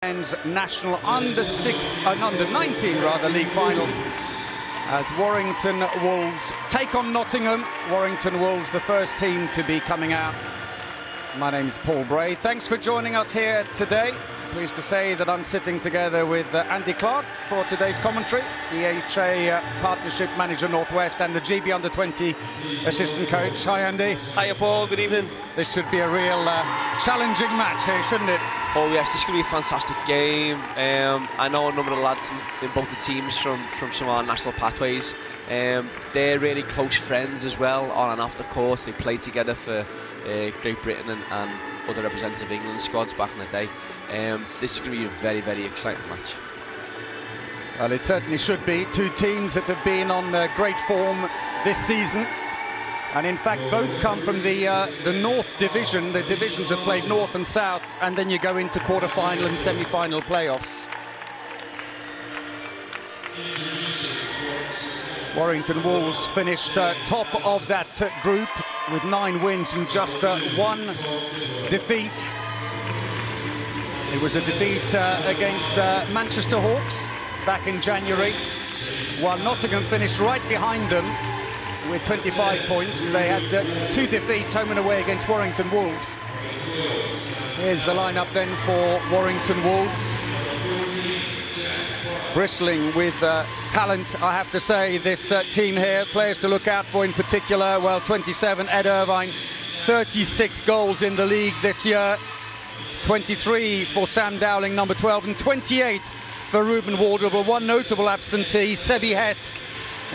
Men's National under 19 league final as Warrington Wolves take on Nottingham. Warrington Wolves, the first team to be coming out. My name is Paul Bray. Thanks for joining us here today. Pleased to say that I'm sitting together with Andy Clark for today's commentary, the EHA Partnership Manager Northwest and the GB Under-20 Assistant Coach. Hi Andy. Hiya Paul, good evening. This should be a real challenging match here, shouldn't it? Oh yes, this is going to be a fantastic game. I know a number of lads in both the teams from some of our national pathways. They're really close friends as well, on and off the course. They played together for Great Britain and other representative England squads back in the day. This is going to be a very, very exciting match. Well, it certainly should be. Two teams that have been on great form this season. And in fact, both come from the North Division. The divisions have played North and South, and then you go into quarter-final and semi-final playoffs. Warrington Wolves finished top of that group with 9 wins and just 1 defeat. It was a defeat against Manchester Hawks back in January, while Nottingham finished right behind them with 25 points. They had 2 defeats home and away against Warrington Wolves. Here's the lineup then for Warrington Wolves. Bristling with talent, I have to say, this team here. Players to look out for in particular, well, 27, Ed Irvine, 36 goals in the league this year. 23 for Sam Dowling, number 12, and 28 for Ruben Wardle. But one notable absentee, Sebi Hesk,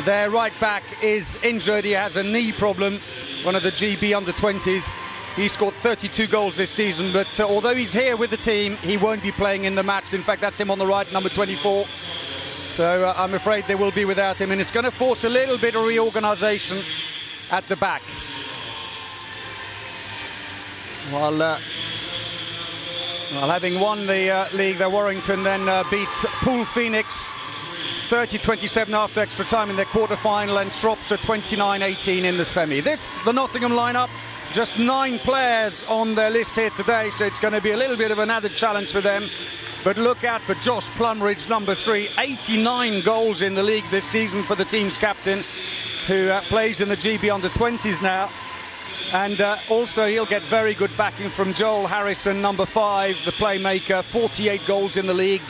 their right back, is injured. He has a knee problem, one of the GB under-20s. He scored 32 goals this season, but although he's here with the team, he won't be playing in the match. In fact, that's him on the right, number 24. So I'm afraid they will be without him, and it's going to force a little bit of reorganisation at the back. While having won the league, the Warrington then beat Poole Phoenix 30-27 after extra time in their quarter-final, and Shropshire 29-18 in the semi. The Nottingham lineup, just 9 players on their list here today, so it's going to be a little bit of an added challenge for them. But look out for Josh Plumridge, number 3, 89 goals in the league this season for the team's captain, who plays in the GB Under-20s now. And also he'll get very good backing from Joel Harrison, number 5, the playmaker, 48 goals in the league.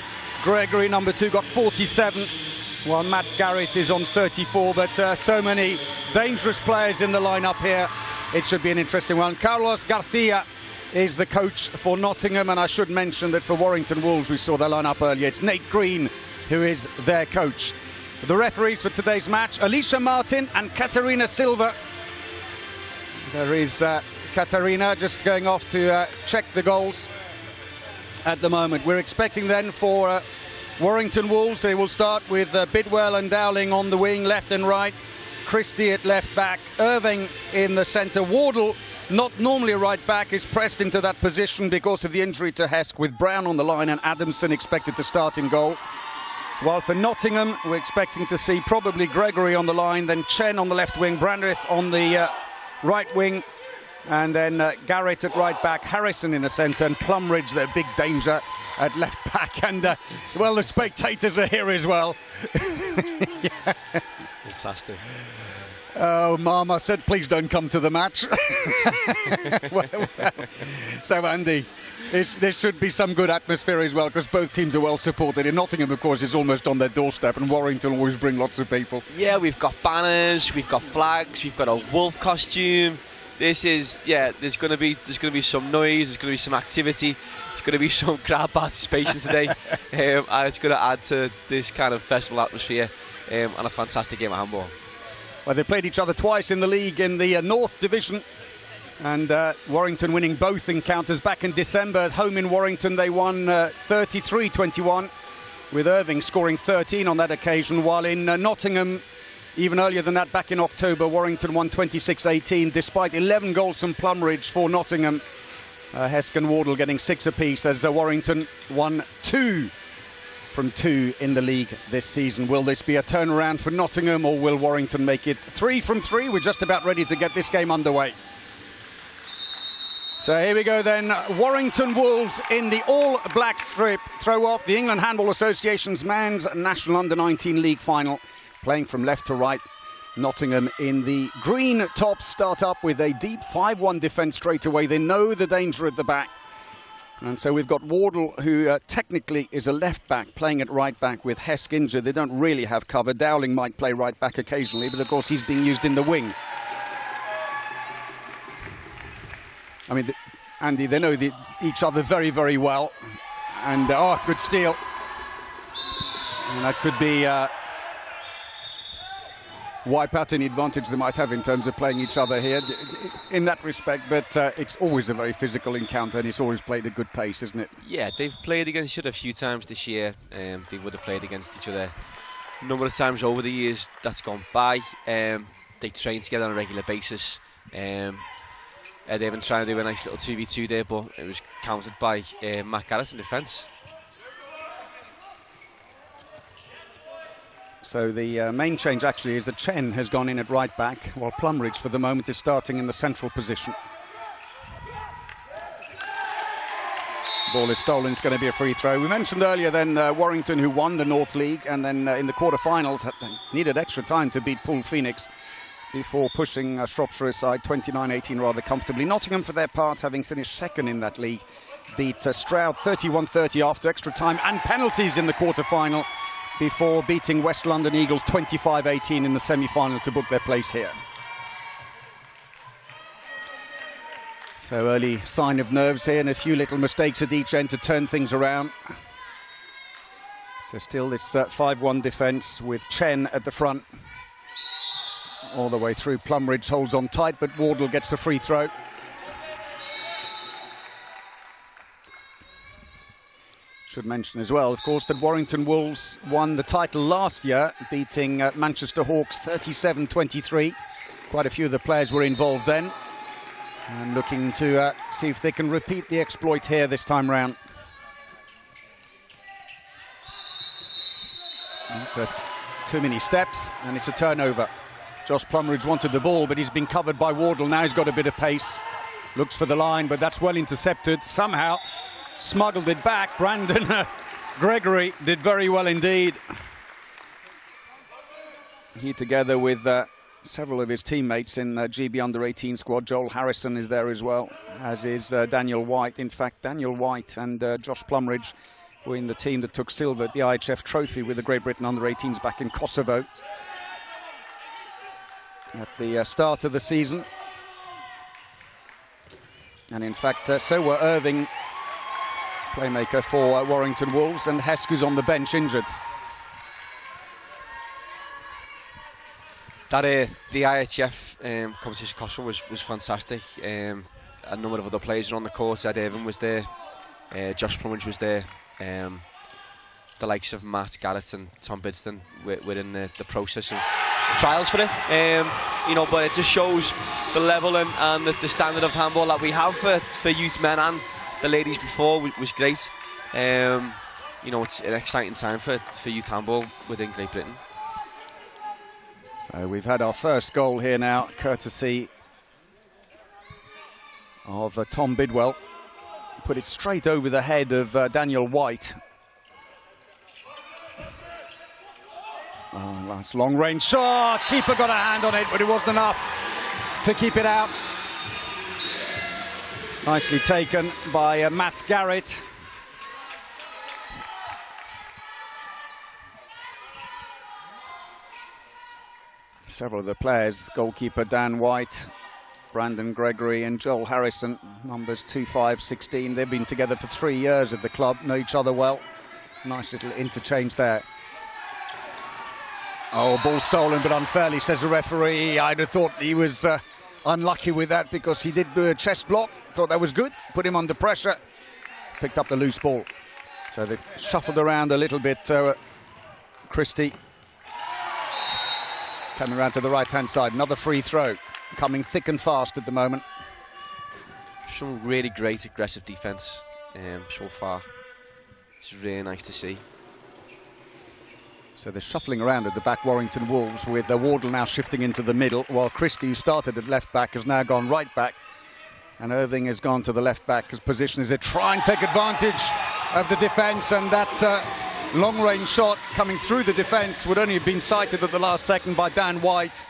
Gregory, number 2, got 47, while Matt Garrett is on 34. But so many dangerous players in the lineup here. It should be an interesting one. Carlos Garcia is the coach for Nottingham, and I should mention that for Warrington Wolves, we saw their lineup earlier. It's Nate Green who is their coach. The referees for today's match, Alicia Martin and Katarina Silva. There is Katarina just going off to check the goals at the moment. We're expecting then for Warrington Wolves, they will start with Bidwell and Dowling on the wing, left and right. Christie at left back, Irving in the centre. Wardle, not normally a right back, is pressed into that position because of the injury to Hesk, with Brown on the line and Adamson expected to start in goal. While for Nottingham, we're expecting to see probably Gregory on the line, then Chen on the left wing, Brandreth on the right wing, and then Garrett at right back, Harrison in the centre, and Plumridge, their big danger, at left back. And well, the spectators are here as well. Yeah. Fantastic. Oh, Mama said, please don't come to the match. well. So, Andy, there should be some good atmosphere as well, because both teams are well supported. In Nottingham, of course, it's almost on their doorstep, and Warrington always bring lots of people. Yeah, we've got banners, we've got flags, we've got a wolf costume. This is, yeah, there's going to be some noise, there's going to be some activity, there's going to be some crowd participation today, and it's going to add to this kind of festival atmosphere and a fantastic game of handball. Well, they played each other twice in the league in the North Division, and Warrington winning both encounters back in December. At home in Warrington, they won 33-21, with Irving scoring 13 on that occasion, while in Nottingham, even earlier than that, back in October, Warrington won 26-18, despite 11 goals from Plumridge for Nottingham. Hesk and Wardle getting 6 apiece, as Warrington won 2 from 2 in the league this season. Will this be a turnaround for Nottingham, or will Warrington make it 3 from 3? We're just about ready to get this game underway. So here we go then. Warrington Wolves in the all-black strip throw off the England Handball Association's Men's National Under-19 League Final. Playing from left to right. Nottingham in the green tops start up with a deep 5-1 defence straight away. They know the danger at the back. And so we've got Wardle, who technically is a left back, playing at right back with Hesk injured. They don't really have cover. Dowling might play right back occasionally, but of course he's being used in the wing. I mean, Andy, they know each other very, very well. And, oh, good steal. And that could be wipe out any advantage they might have in terms of playing each other here in that respect, but it's always a very physical encounter and it's always played at good pace, isn't it? Yeah, they've played against each other a few times this year. They would have played against each other a number of times over the years that's gone by. They train together on a regular basis. They've been trying to do a nice little 2v2 there, but it was countered by Matt Garrett in defence. So the main change actually is that Chen has gone in at right back, while Plumridge for the moment is starting in the central position. Ball is stolen, it's going to be a free throw. We mentioned earlier then Warrington, who won the North League, and then in the quarter-finals needed extra time to beat Poole Phoenix before pushing Shropshire aside 29-18 rather comfortably. Nottingham, for their part, having finished second in that league, beat Stroud 31-30 after extra time and penalties in the quarter-final, before beating West London Eagles 25-18 in the semi-final to book their place here. So early sign of nerves here and a few little mistakes at each end to turn things around. So still this 5-1 defence with Chen at the front. All the way through, Plumridge holds on tight, but Wardle gets the free throw. Should mention as well, of course, that Warrington Wolves won the title last year, beating Manchester Hawks 37-23. Quite a few of the players were involved then, and looking to see if they can repeat the exploit here this time round. It's too many steps, and it's a turnover. Josh Plumridge wanted the ball, but he's been covered by Wardle. Now he's got a bit of pace. Looks for the line, but that's well intercepted. Somehow smuggled it back. Brandon Gregory did very well indeed. He, together with several of his teammates in GB Under-18 squad. Joel Harrison is there as well, as is Daniel White. In fact, Daniel White and Josh Plumridge were in the team that took silver at the IHF Trophy with the Great Britain Under-18s back in Kosovo at the start of the season. And in fact, so were Irving, playmaker for Warrington Wolves, and Hesk, who's on the bench, injured. That the IHF competition Kosovo was fantastic. A number of other players were on the court. Ed Irving was there, Josh Plumridge was there. The likes of Matt Garrett and Tom Bidston were in the process of trials for it. You know, but it just shows the level and the standard of handball that we have for youth men and the ladies before was great. You know, it's an exciting time for youth handball within Great Britain. So we've had our first goal here now, courtesy of Tom Bidwell. Put it straight over the head of Daniel White. Oh, last long range shot. Keeper got a hand on it, but it wasn't enough to keep it out. Nicely taken by Matt Garrett. Several of the players, goalkeeper Dan White, Brandon Gregory and Joel Harrison, numbers 2, 5, 16. They've been together for 3 years at the club, know each other well. Nice little interchange there. Oh, ball stolen, but unfairly, says the referee. I'd have thought he was unlucky with that because he did do a chest block. Thought that was good, put him under pressure, picked up the loose ball. So they shuffled around a little bit, Christie. Coming around to the right-hand side, another free throw, coming thick and fast at the moment. Some really great aggressive defence so far. It's really nice to see. So they're shuffling around at the back, Warrington Wolves, with Wardle now shifting into the middle, while Christie, who started at left back, has now gone right back. And Irving has gone to the left-back's position as they try and take advantage of the defence, and that long-range shot coming through the defence would only have been sighted at the last second by Dan White.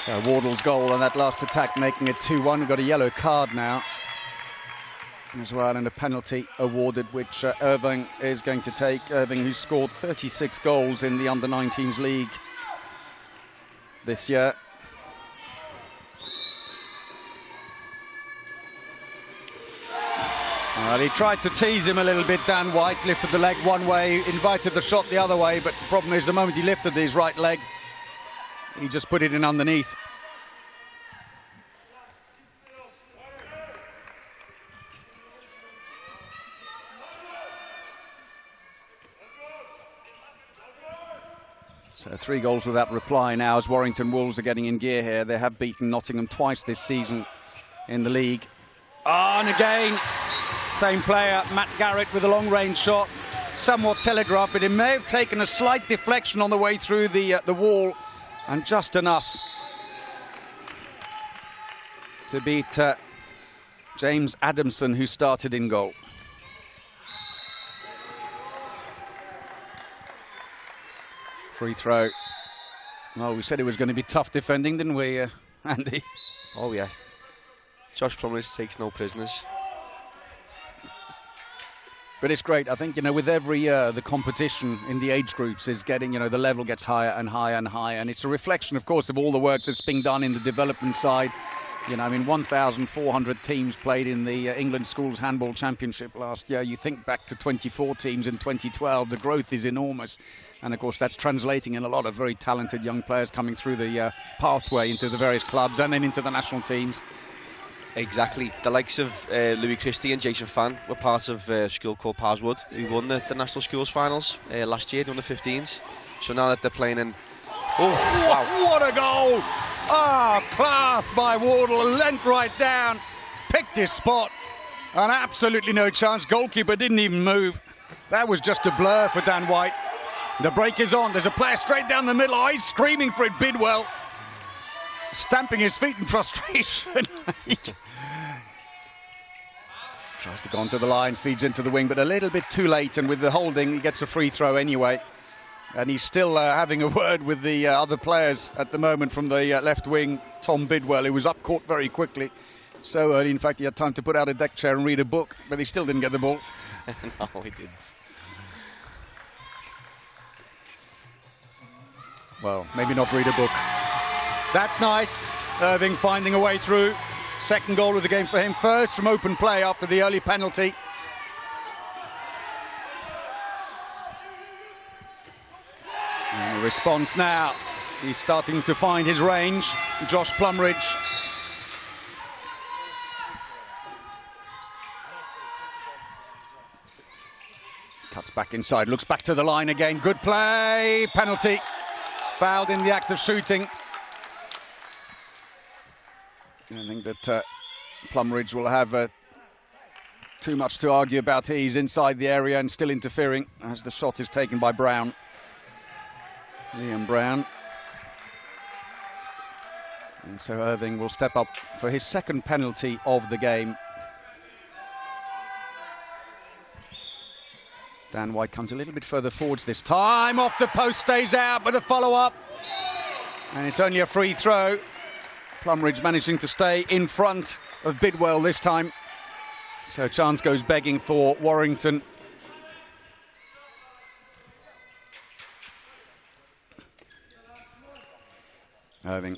So Wardle's goal on that last attack, making it 2-1. We've got a yellow card now as well, and a penalty awarded, which Irving is going to take. Irving, who scored 36 goals in the under-19s league this year. Well, he tried to tease him a little bit, Dan White, lifted the leg one way, invited the shot the other way, but the problem is the moment he lifted his right leg, he just put it in underneath. So 3 goals without reply now as Warrington Wolves are getting in gear here. They have beaten Nottingham twice this season in the league. And again, same player, Matt Garrett, with a long-range shot. Somewhat telegraphed, but it may have taken a slight deflection on the way through the wall, and just enough to beat James Adamson, who started in goal. Free throw. Well, we said it was going to be tough defending, didn't we, Andy? Oh, yeah. Josh Plumridge takes no prisoners. But it's great. I think, with every year, the competition in the age groups is getting, the level gets higher and higher and higher. And it's a reflection, of course, of all the work that's being done in the development side. 1,400 teams played in the England Schools Handball Championship last year. You think back to 24 teams in 2012, the growth is enormous. And, of course, that's translating in a lot of very talented young players coming through the pathway into the various clubs and then into the national teams. Exactly. The likes of Louis Christie and Jason Fan were part of a school called Parswood, who won the National Schools Finals last year, the under-15s. So now that they're playing in... Oh, wow. What a goal! Ah, class by Wardle, leant right down, picked his spot, and absolutely no chance. Goalkeeper didn't even move. That was just a blur for Dan White. The break is on. There's a player straight down the middle. Oh, he's screaming for it. Bidwell stamping his feet in frustration. Tries to go onto the line, feeds into the wing, but a little bit too late, and with the holding, he gets a free throw anyway. And he's still having a word with the other players at the moment from the left wing, Tom Bidwell, who was up court very quickly. So early, in fact, he had time to put out a deck chair and read a book, but he still didn't get the ball. No, he didn't. Well, maybe not read a book. That's nice. Irving finding a way through. Second goal of the game for him. First from open play after the early penalty. And the response now. He's starting to find his range. Josh Plumridge. Cuts back inside, looks back to the line again. Good play. Penalty. Fouled in the act of shooting. I think that Plumridge will have too much to argue about. He's inside the area and still interfering as the shot is taken by Brown. Liam Brown. And so Irving will step up for his second penalty of the game. Dan White comes a little bit further forwards this time. Off the post, stays out, but a follow-up. And it's only a free throw. Plumridge managing to stay in front of Bidwell this time. So chance goes begging for Warrington. Irving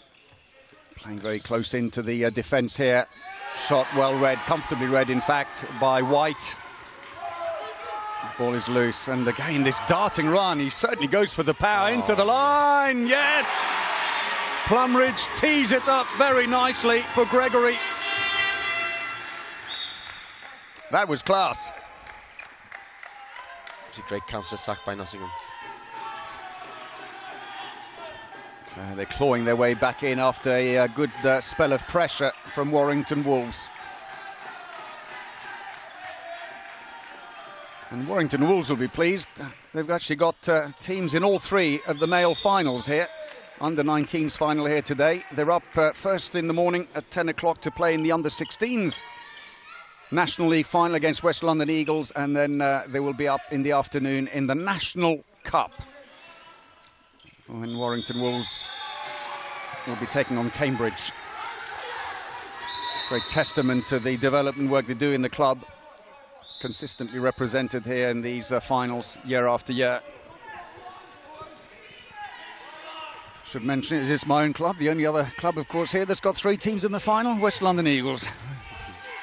playing very close into the defence here. Shot well read, comfortably read in fact, by White. The ball is loose, and again this darting run, he certainly goes for the power into the line. Yes! Plumridge tees it up very nicely for Gregory. That was class. It was a great counter-attack by Nottingham. So they're clawing their way back in after a good spell of pressure from Warrington Wolves. And Warrington Wolves will be pleased. They've actually got teams in all three of the male finals here. Under-19s final here today. They're up first in the morning at 10 o'clock to play in the Under-16s National League final against West London Eagles, and then they will be up in the afternoon in the National Cup, when Warrington Wolves will be taking on Cambridge. Great testament to the development work they do in the club. Consistently represented here in these finals year after year. Should mention it is my own club, the only other club, of course, here that's got three teams in the final, West London Eagles,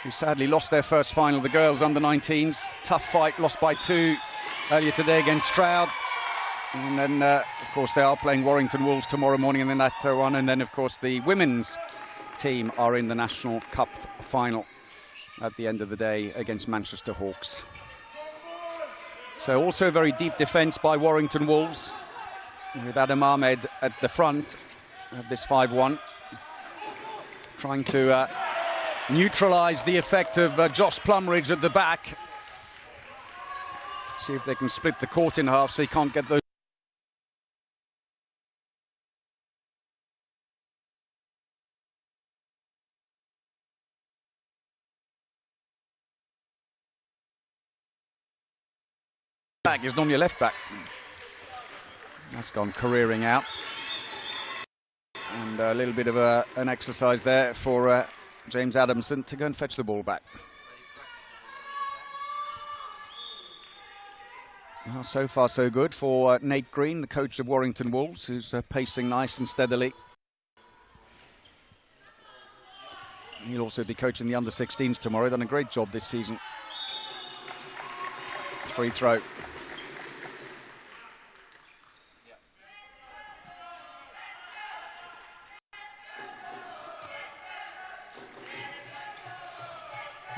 who sadly lost their first final, the girls under-19s. Tough fight, lost by 2 earlier today against Stroud. And then, of course, they are playing Warrington Wolves tomorrow morning in the that one. And then, of course, the women's team are in the National Cup final at the end of the day against Manchester Hawks. So also very deep defence by Warrington Wolves, with Adam Ahmed at the front of this 5-1, trying to neutralise the effect of Josh Plumridge at the back. See if they can split the court in half so he can't get those. Back is normally a left back. That's gone careering out. And a little bit of an exercise there for James Adamson to go and fetch the ball back. Well, so far so good for Nate Green, the coach of Warrington Wolves, who's pacing nice and steadily. He'll also be coaching the under-16s tomorrow. Done a great job this season. Free throw.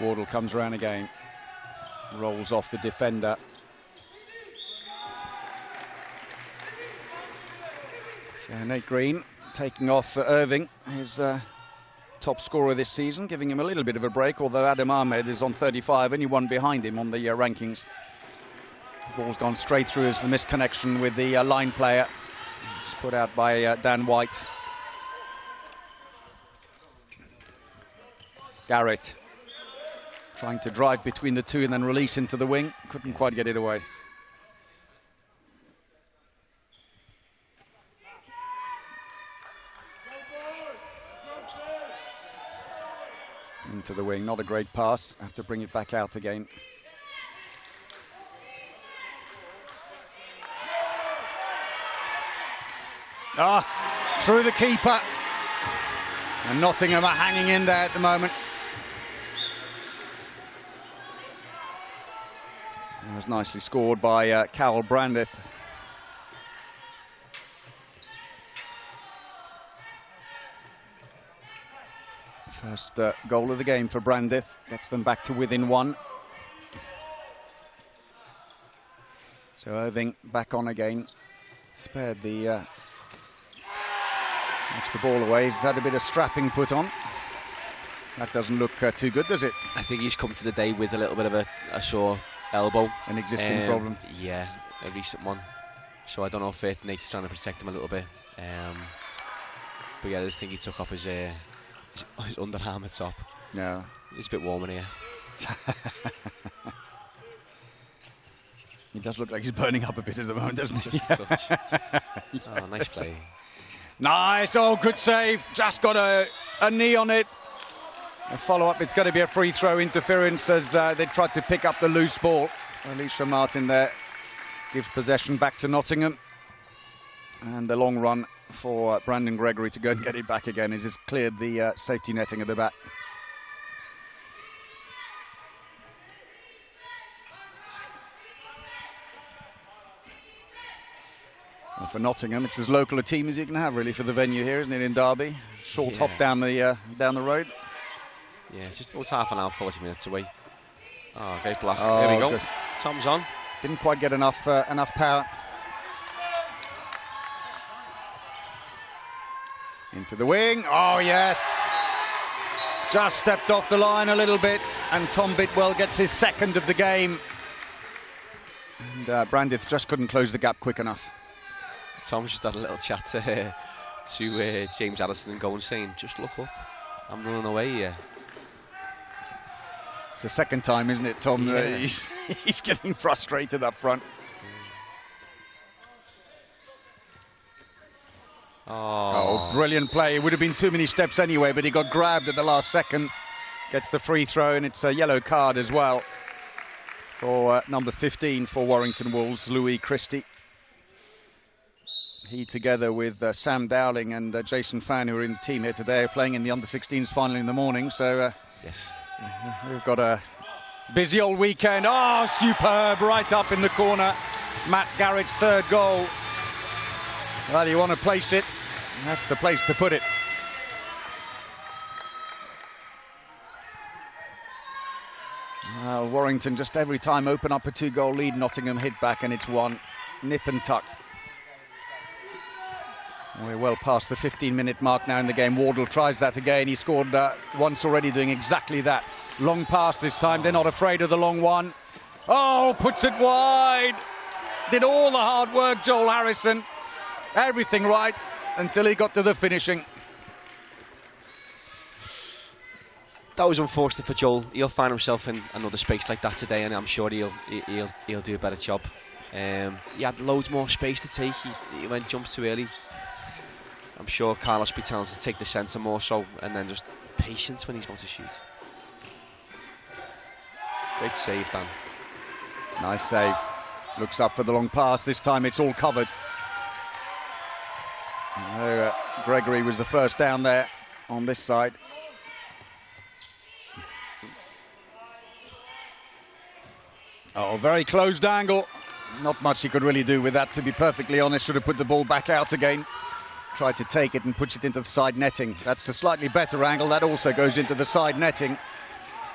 Wardle comes around again, rolls off the defender. So Nate Green taking off Irving, his top scorer this season, giving him a little bit of a break, although Adam Ahmed is on 35, only one behind him on the rankings. The ball's gone straight through as the misconnection with the line player. It's put out by Dan White. Garrett trying to drive between the two and then release into the wing. Couldn't quite get it away. Into the wing, not a great pass. Have to bring it back out again. Through the keeper. And Nottingham are hanging in there at the moment. It was nicely scored by Carol Brandith. First goal of the game for Brandith, gets them back to within 1. So Irving back on again, spared the knocks the ball away. He's had a bit of strapping put on. That doesn't look too good, does it? I think he's come to the day with a little bit of a sore elbow. An existing problem? Yeah, a recent one. So I don't know if Nate's trying to protect him a little bit. But yeah, I just think he took off his underarm at top. Yeah. It's a bit warm in here. He does look like he's burning up a bit at the moment, doesn't he? Just oh, nice play. Nice, oh, good save. Just got a knee on it. A follow-up, it's going to be a free throw interference as they tried to pick up the loose ball. Alicia Martin there gives possession back to Nottingham. And the long run for Brandon Gregory to go and get it back again as he's cleared the safety netting at the back. Well, for Nottingham, it's as local a team as you can have, really, for the venue here, isn't it, in Derby? Short hop down the road. Yeah, it's just about half an hour, 40 minutes away. Oh, great block. Here we go. Good. Tom's on. Didn't quite get enough power. Into the wing. Oh, yes. Just stepped off the line a little bit, and Tom Bidwell gets his second of the game. And Brandith just couldn't close the gap quick enough. Tom just had a little chat to James Addison and going, saying, just look up, I'm running away here. It's the second time, isn't it, Tom? Yeah. He's getting frustrated up front. Oh, brilliant play. It would have been too many steps anyway, but he got grabbed at the last second. Gets the free throw, and it's a yellow card as well for number 15 for Warrington Wolves, Louis Christie. He, together with Sam Dowling and Jason Fan, who are in the team here today, are playing in the under-16s final in the morning. So yes, we've got a busy old weekend. Oh, superb, right up in the corner. Matt Garrett's third goal. Well, you want to place it, that's the place to put it. Well, Warrington just every time open up a 2-goal lead. Nottingham hit back, and it's one. Nip and tuck. We're well past the 15-minute mark now in the game. Wardle tries that again. He scored once already doing exactly that. Long pass this time. They're not afraid of the long one. Oh, puts it wide. Did all the hard work, Joel Harrison. Everything right until he got to the finishing. That was unfortunate for Joel. He'll find himself in another space like that today, and I'm sure he'll do a better job. He had loads more space to take. He went jumps too early. I'm sure Carlos be telling us to take the centre more so, and then just patience when he's going to shoot. Great save, Dan. Nice save. Looks up for the long pass. This time it's all covered. Gregory was the first down there on this side. Oh, very closed angle. Not much he could really do with that, to be perfectly honest. Should have put the ball back out again. Tried to take it and puts it into the side netting. That's a slightly better angle. That also goes into the side netting.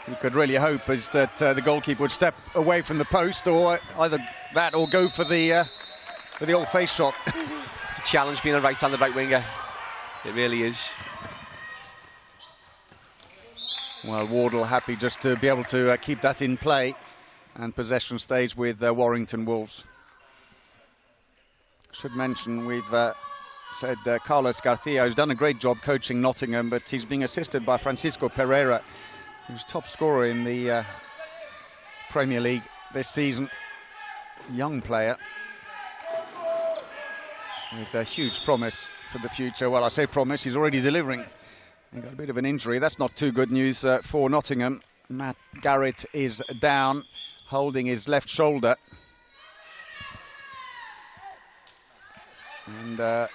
You could really hope is that the goalkeeper would step away from the post, or either that or go for the old face shot. It's a challenge being a right-handed right winger. It really is. Well, Wardle happy just to be able to keep that in play, and possession stays with Warrington Wolves. Should mention we've said Carlos Garcia has done a great job coaching Nottingham, but he's being assisted by Francisco Pereira, who's top scorer in the Premier League this season. Young player with a huge promise for the future. Well, I say promise, he's already delivering. He got a bit of an injury. That's not too good news for Nottingham. Matt Garrett is down, holding his left shoulder. And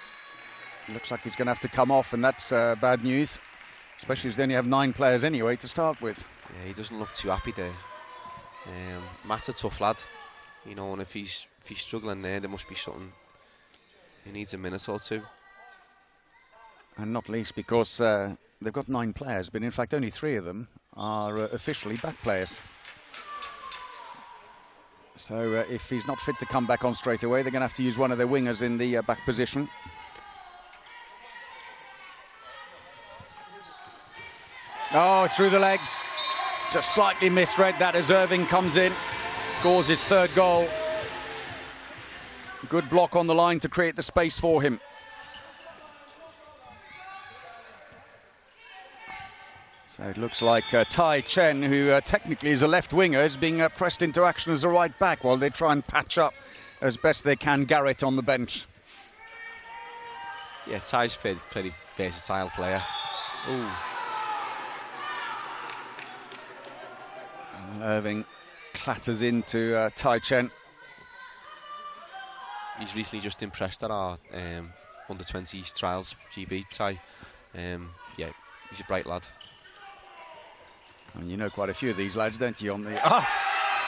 looks like he's going to have to come off, and that's bad news, especially as they only have 9 players anyway to start with. Yeah, he doesn't look too happy there. Matt's a tough lad, you know, and if he's struggling there must be something. He needs a minute or two. And not least because they've got 9 players, but in fact only 3 of them are officially back players. So if he's not fit to come back on straight away, they're going to have to use one of their wingers in the back position. Oh, through the legs. Just slightly misread that as Irving comes in, scores his 3rd goal. Good block on the line to create the space for him. So it looks like Tai Chen, who technically is a left winger, is being pressed into action as a right back while they try and patch up as best they can Garrett on the bench. Yeah, Tai's a pretty versatile player. Ooh. Irving clatters into Tai Chen. He's recently just impressed at our under-20s trials, GB, Tai. Yeah, he's a bright lad. And you know quite a few of these lads, don't you? On the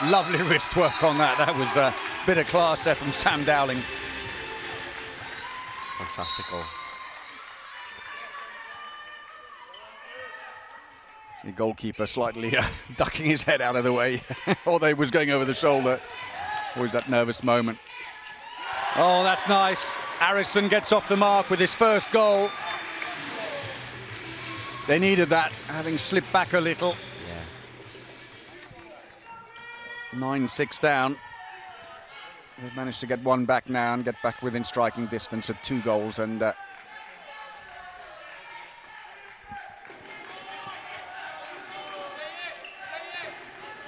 lovely wrist work on that. That was a bit of class there from Sam Dowling. Fantastic goal. The goalkeeper slightly ducking his head out of the way, although he was going over the shoulder. Always that nervous moment. Oh, that's nice. Harrison gets off the mark with his 1st goal. They needed that, having slipped back a little. Yeah. 9-6 down. They've managed to get one back now and get back within striking distance of 2 goals. And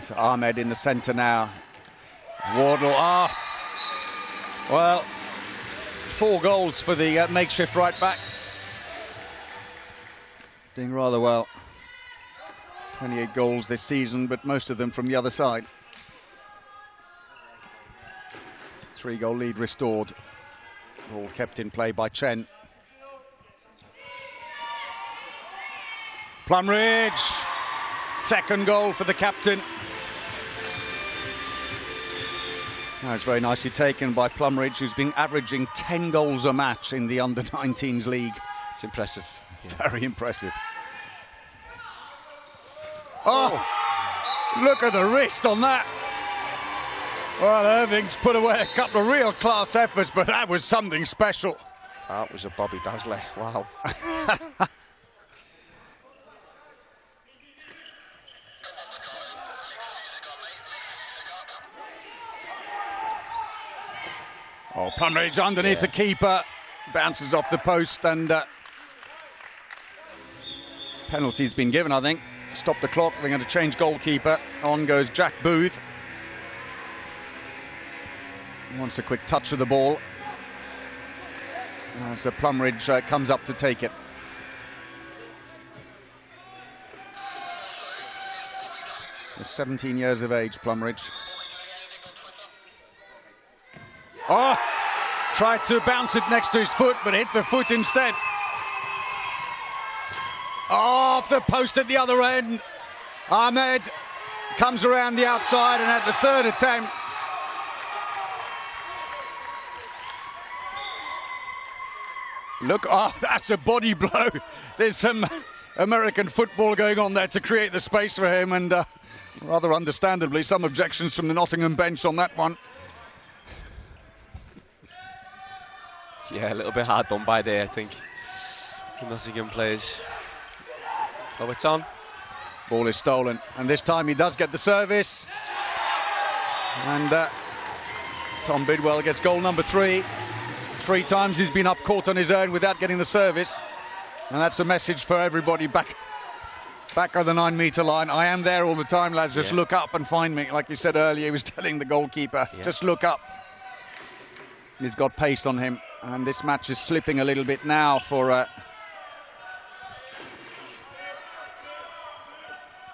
so Ahmed in the centre now. Wardle, well, 4 goals for the makeshift right back. Doing rather well. 28 goals this season, but most of them from the other side. 3-goal lead restored. All kept in play by Chen. Plumridge, 2nd goal for the captain. That was very nicely taken by Plumridge, who's been averaging 10 goals a match in the under-19s league. It's impressive. Yeah. Very impressive. Oh, look at the wrist on that. Well, Irving's put away a couple of real class efforts, but that was something special. That was a Bobby Dazzler. Wow. Oh, Plumridge underneath the keeper, bounces off the post, and penalty's been given, I think. Stop the clock, they're going to change goalkeeper. On goes Jack Booth. Wants a quick touch of the ball. As Plumridge comes up to take it. He's 17 years of age, Plumridge. Oh, tried to bounce it next to his foot, but hit the foot instead. Off the post at the other end. Ahmed comes around the outside, and at the 3rd attempt, look, oh, that's a body blow. There's some American football going on there to create the space for him, and rather understandably, some objections from the Nottingham bench on that one. Yeah, a little bit hard done by there, I think. The Nottingham players. Oh, it's on. Ball is stolen, and this time he does get the service. And Tom Bidwell gets goal number 3. 3 times he's been up caught on his own without getting the service. And that's a message for everybody back on the 9-metre line. I am there all the time, lads. Just look up and find me. Like you said earlier, he was telling the goalkeeper, just look up. He's got pace on him. And this match is slipping a little bit now for...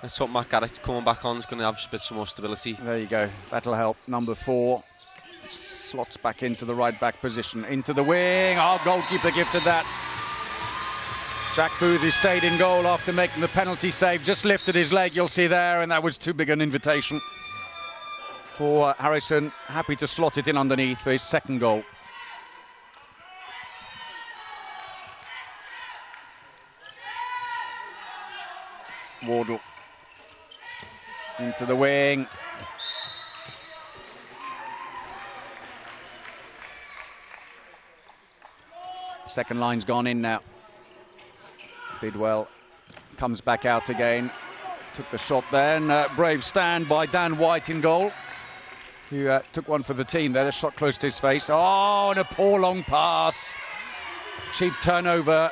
Let's hope Matt Garrett coming back on is going to have a bit some more stability. There you go. That'll help. Number 4 slots back into the right back position. Into the wing. Oh, goalkeeper gifted that. Jack Booth, who stayed in goal after making the penalty save, just lifted his leg, you'll see there, and that was too big an invitation for Harrison. Happy to slot it in underneath for his 2nd goal. Wardle into the wing. Second line's gone in now. Bidwell comes back out again. Took the shot there, and brave stand by Dan White in goal, who took one for the team there. The shot close to his face. Oh, and a poor long pass. Cheap turnover.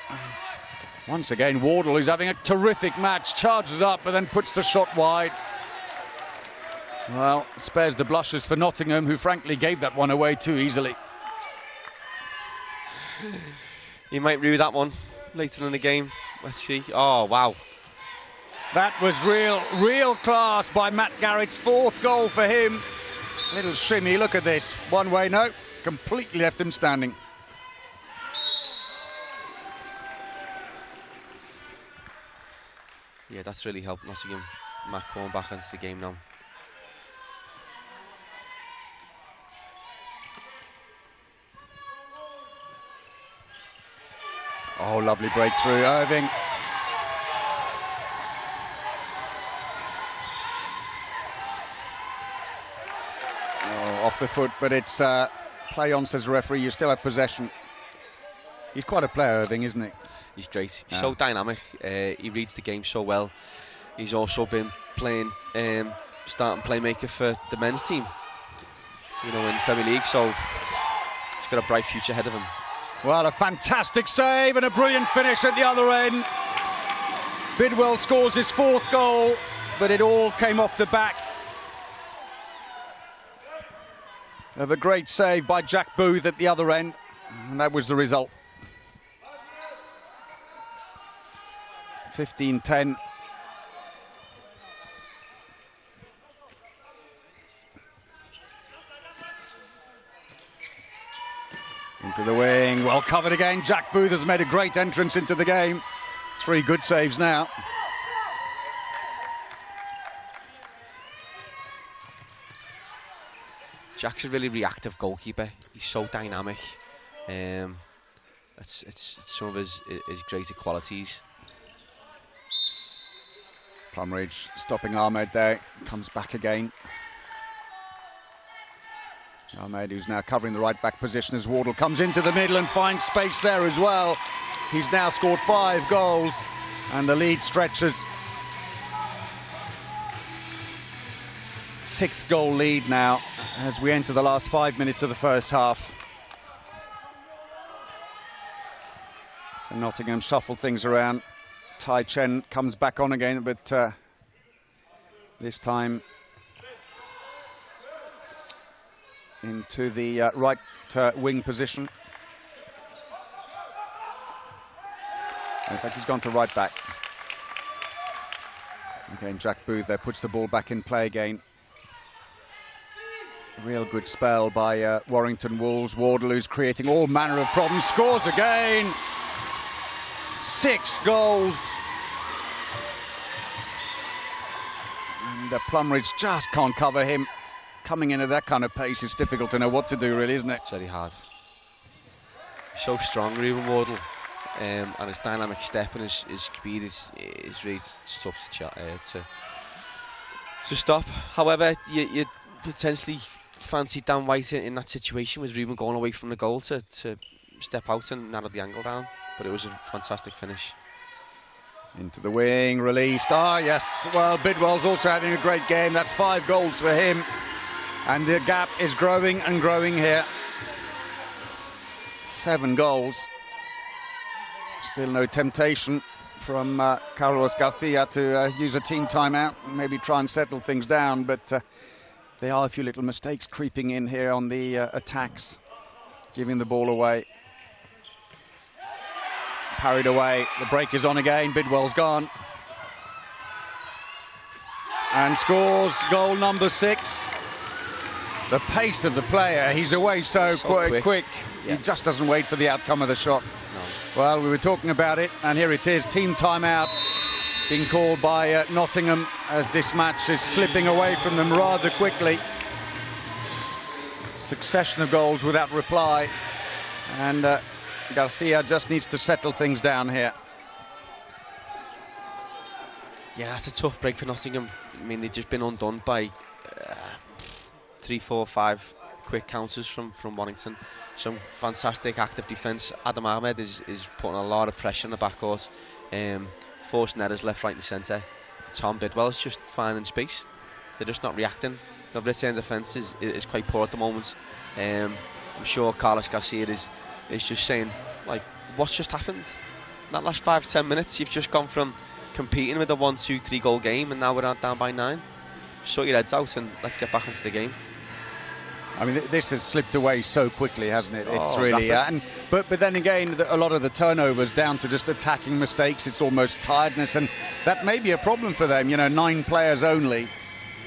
Once again, Wardle, who's having a terrific match, charges up but then puts the shot wide. Well, spares the blushes for Nottingham, who frankly gave that one away too easily. He might rue that one later in the game. Let's see. Oh, wow. That was real class by Matt Garrett's 4th goal for him. Little shimmy, look at this. One way, no, completely left him standing. Yeah, that's really helped Nottingham. Matt coming back into the game now. Oh, lovely breakthrough, Irving. Oh, off the foot, but it's play on, says the referee. You still have possession. He's quite a player, Irving, isn't he? He's great. He's so dynamic. He reads the game so well. He's also been playing starting playmaker for the men's team, you know, in Premier League. So he's got a bright future ahead of him. Well, a fantastic save and a brilliant finish at the other end. Bidwell scores his 4th goal, but it all came off the back of a great save by Jack Booth at the other end, and that was the result. 15-10. Into the wing, well covered again. Jack Booth has made a great entrance into the game. 3 good saves now. Jack's a really reactive goalkeeper. He's so dynamic. It's some of his greater qualities. Plumridge stopping Ahmed there, comes back again. Ahmed, who's now covering the right back position as Wardle comes into the middle and finds space there as well. He's now scored 5 goals and the lead stretches. 6-goal lead now as we enter the last 5 minutes of the first half. So Nottingham shuffle things around. Tai Chen comes back on again, but this time into the right wing position. In fact, he's gone to right back. Again, Jack Booth there puts the ball back in play again. Real good spell by Warrington Wolves. Wardle, who's creating all manner of problems, scores again. 6 goals. And Plumridge just can't cover him. Coming in at that kind of pace, it's difficult to know what to do, really, isn't it? It's very hard. He's so strong, Reuben Wardle, and his dynamic step and his speed is really tough to stop. However, you potentially fancy Dan White in that situation with Reuben going away from the goal to step out and narrow the angle down. But it was a fantastic finish. Into the wing, released. Ah, yes. Well, Bidwell's also having a great game. That's 5 goals for him. And the gap is growing and growing here. 7 goals. Still no temptation from Carlos Garcia to use a team timeout and maybe try and settle things down. But there are a few little mistakes creeping in here on the attacks, giving the ball away. Parried away, the break is on again, Bidwell's gone. And scores goal number 6. The pace of the player, he's away so quick. Yeah. He just doesn't wait for the outcome of the shot. No. Well, we were talking about it, and here it is, team timeout being called by Nottingham as this match is slipping away from them rather quickly. Succession of goals without reply, and Garcia just needs to settle things down here. Yeah, it's a tough break for Nottingham. I mean, they've just been undone by 3, 4, 5 quick counters from Warrington. Some fantastic active defence. Adam Ahmed is putting a lot of pressure on the backcourt, forcing errors left, right and centre. Tom Bidwell is just finding space. They're just not reacting. The return defence is quite poor at the moment. I'm sure Carlos Garcia is just saying, like, what's just happened? In that last 5-10 minutes, you've just gone from competing with a 1, 2, 3 goal game, and now we're down by 9. Sort your heads out and let's get back into the game. I mean, this has slipped away so quickly, hasn't it? It's really, but then again, a lot of the turnovers down to just attacking mistakes. It's almost tiredness, and that may be a problem for them. You know, 9 players only.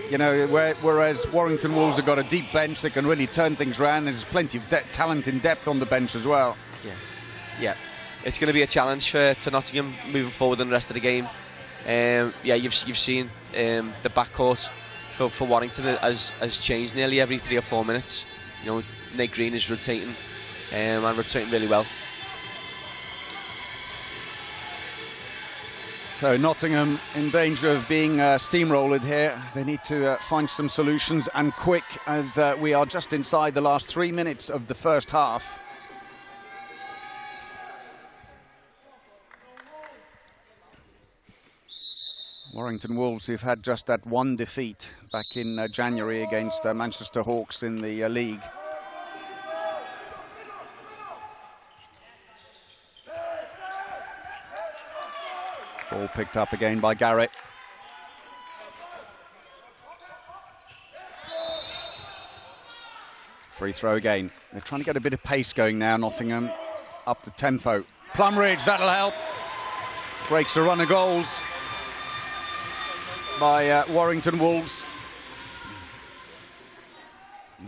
You know, whereas Warrington Wolves have got a deep bench that can really turn things around. There's plenty of talent in depth on the bench as well. Yeah. It's going to be a challenge for Nottingham moving forward in the rest of the game. You've seen the backcourt for Warrington has changed nearly every 3 or 4 minutes. You know, Nate Green is rotating and rotating really well. So Nottingham in danger of being steamrolled here. They need to find some solutions, and quick, as we are just inside the last 3 minutes of the first half. Warrington Wolves, who've had just that one defeat back in January against Manchester Hawks in the league. Ball picked up again by Garrett. Free throw again. They're trying to get a bit of pace going now, Nottingham. Up the tempo. Plumridge, that'll help. Breaks a run of goals by Warrington Wolves.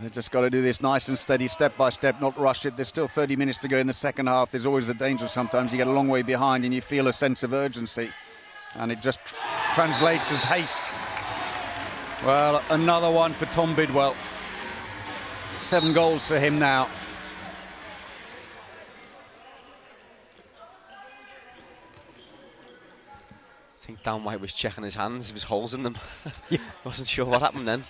They've just got to do this nice and steady, step by step, not rush it. There's still 30 minutes to go in the second half. There's always the danger sometimes you get a long way behind and you feel a sense of urgency. And it just translates as haste. Well, another one for Tom Bidwell. 7 goals for him now. I think Dan White was checking his hands, if there's holes in them. Yeah. Wasn't sure what happened then.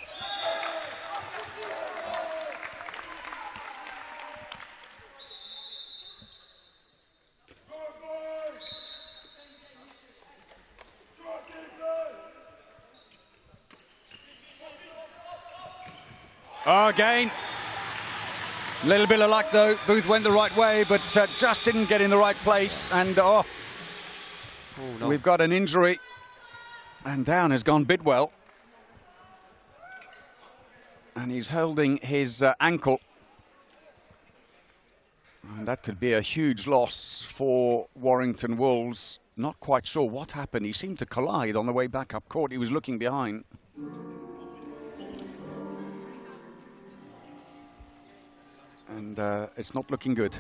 Oh, again. A little bit of luck though. Booth went the right way, but just didn't get in the right place. And no. We've got an injury. And down has gone Bidwell. And he's holding his ankle. And that could be a huge loss for Warrington Wolves. Not quite sure what happened. He seemed to collide on the way back up court. He was looking behind. And it's not looking good.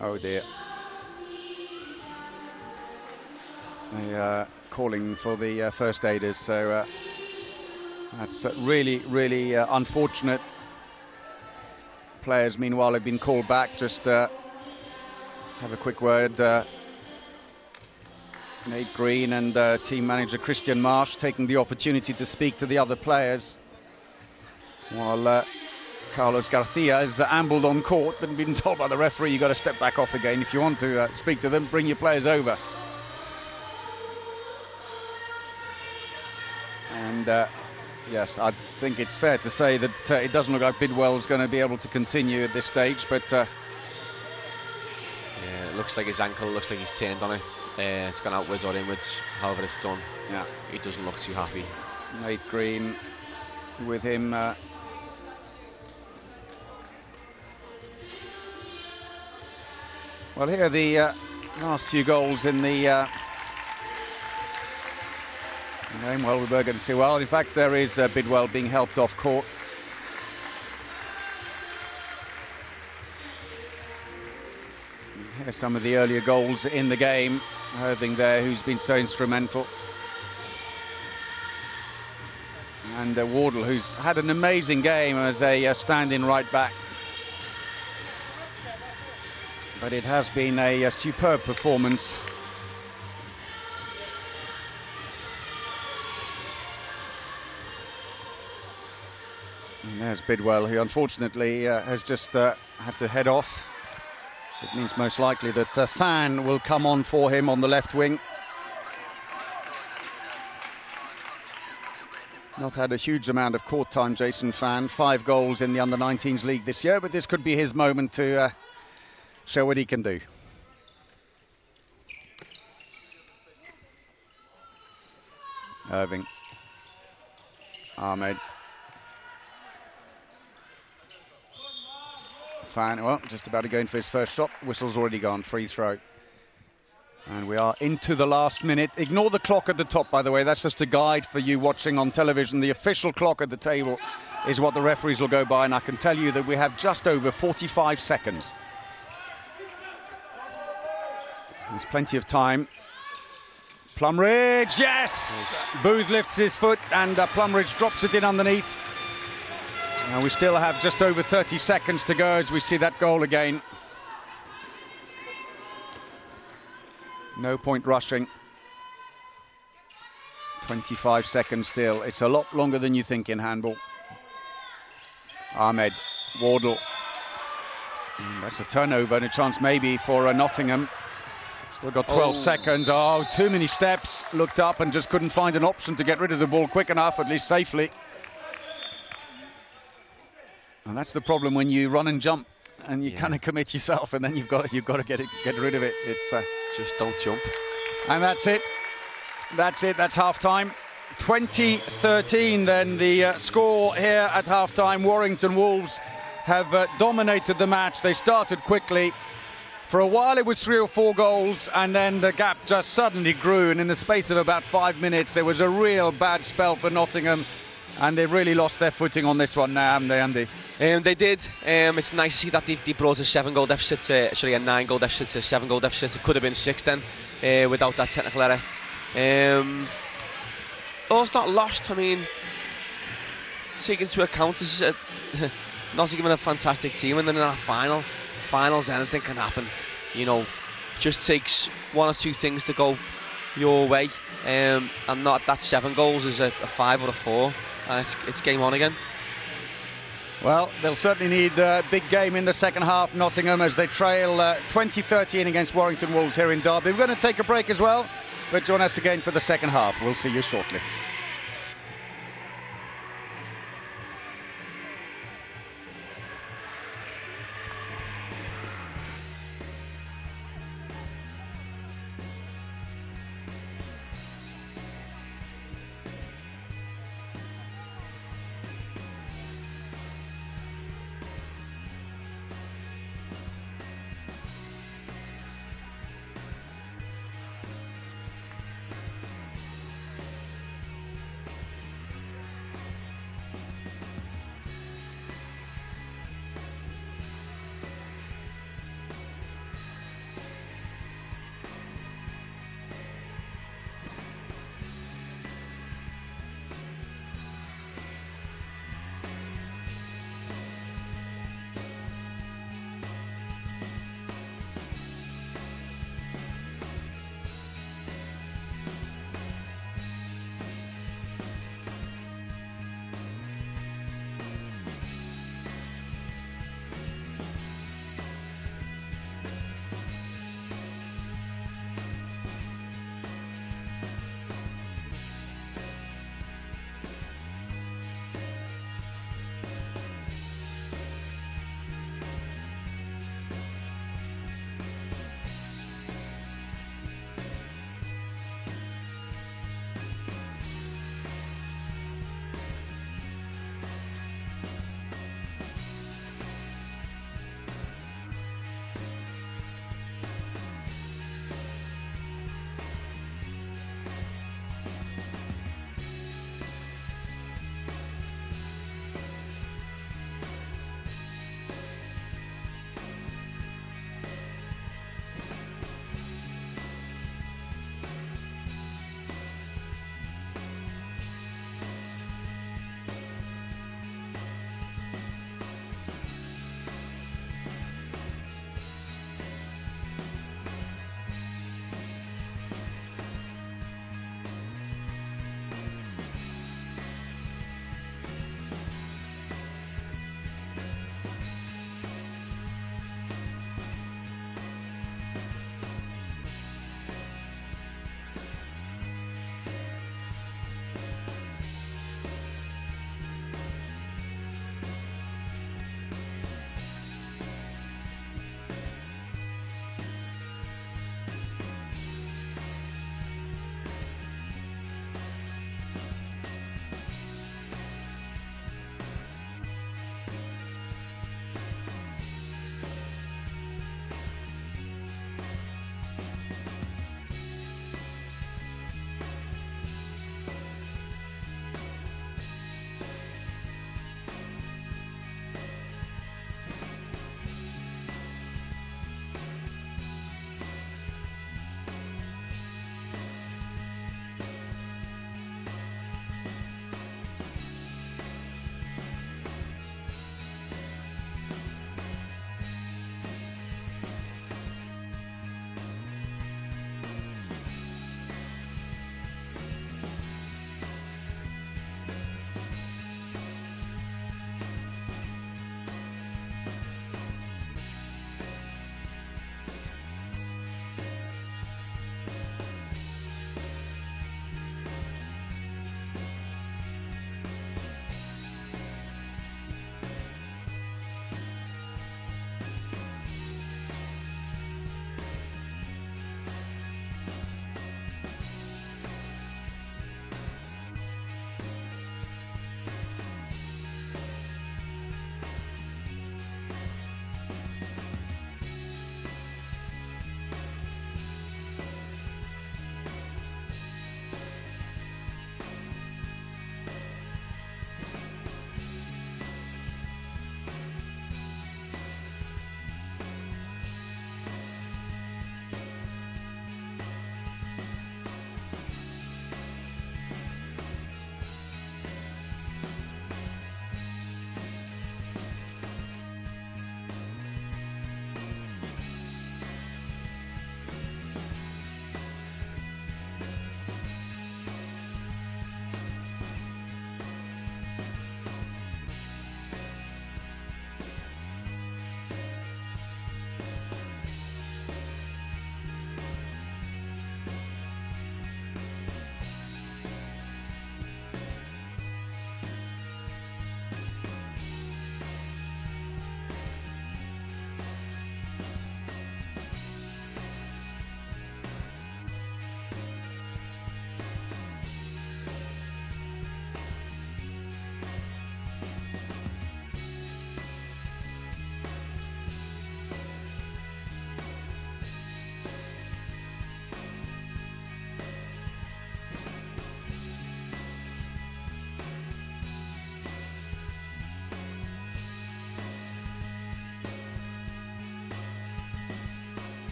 Oh dear. They are calling for the first aiders, so that's really, really unfortunate. Players, meanwhile, have been called back. Just have a quick word. Nate Green and team manager Christian Marsh taking the opportunity to speak to the other players, while Carlos Garcia has ambled on court but been told by the referee you've got to step back off again. If you want to speak to them, bring your players over. And yes, I think it's fair to say that it doesn't look like Bidwell's going to be able to continue at this stage, but yeah, it looks like his ankle, looks like he's turned on it. It's gone outwards or inwards, however it's done. Yeah, he doesn't look too happy. Nate Green with him. Well, here are the last few goals in the game. Well, we're going to see. Well, in fact, there is Bidwell being helped off court. Here's some of the earlier goals in the game. Irving there, who's been so instrumental. And Wardle, who's had an amazing game as a stand-in right back. But it has been a superb performance. And there's Bidwell, who unfortunately has just had to head off. It means most likely that Fan will come on for him on the left wing. Not had a huge amount of court time, Jason Fan. 5 goals in the under-19s league this year, but this could be his moment to show what he can do. Irving. Ahmed. Fan, well, just about to go in for his first shot. Whistle's already gone, free throw. And we are into the last minute. Ignore the clock at the top, by the way. That's just a guide for you watching on television. The official clock at the table is what the referees will go by, and I can tell you that we have just over 45 seconds. There's plenty of time. Plumridge, yes! Booth lifts his foot, and Plumridge drops it in underneath. And we still have just over 30 seconds to go as we see that goal again. No point rushing. 25 seconds still. It's a lot longer than you think in handball. Ahmed, Wardle. And that's a turnover and a chance maybe for Nottingham. Still got 12 seconds. Oh, too many steps. Looked up and just couldn't find an option to get rid of the ball quick enough, at least safely. And that's the problem when you run and jump and you kind of commit yourself, and then you've got to get rid of it. It's just don't jump. And that's it. That's it. That's half time. 20-13 then the score here at half time. Warrington Wolves have dominated the match. They started quickly. For a while it was 3 or 4 goals, and then the gap just suddenly grew, and in the space of about 5 minutes there was a real bad spell for Nottingham, and they really lost their footing on this one now, haven't they, Andy? They did. It's nice to see that they brought a 7-goal deficit to, sorry, a 9-goal deficit to a 7-goal deficit. It could have been 6 then, without that technical error. Oh, it's not lost. I mean, taking into account this is Nottingham a fantastic team, and then in a finals, anything can happen. You know, just takes 1 or 2 things to go your way, and not that 7 goals is a 5 or a 4, and it's game on again. Well, they'll certainly need a big game in the second half, Nottingham, as they trail 20-13 against Warrington Wolves here in Derby. We're going to take a break as well, but join us again for the second half. We'll see you shortly.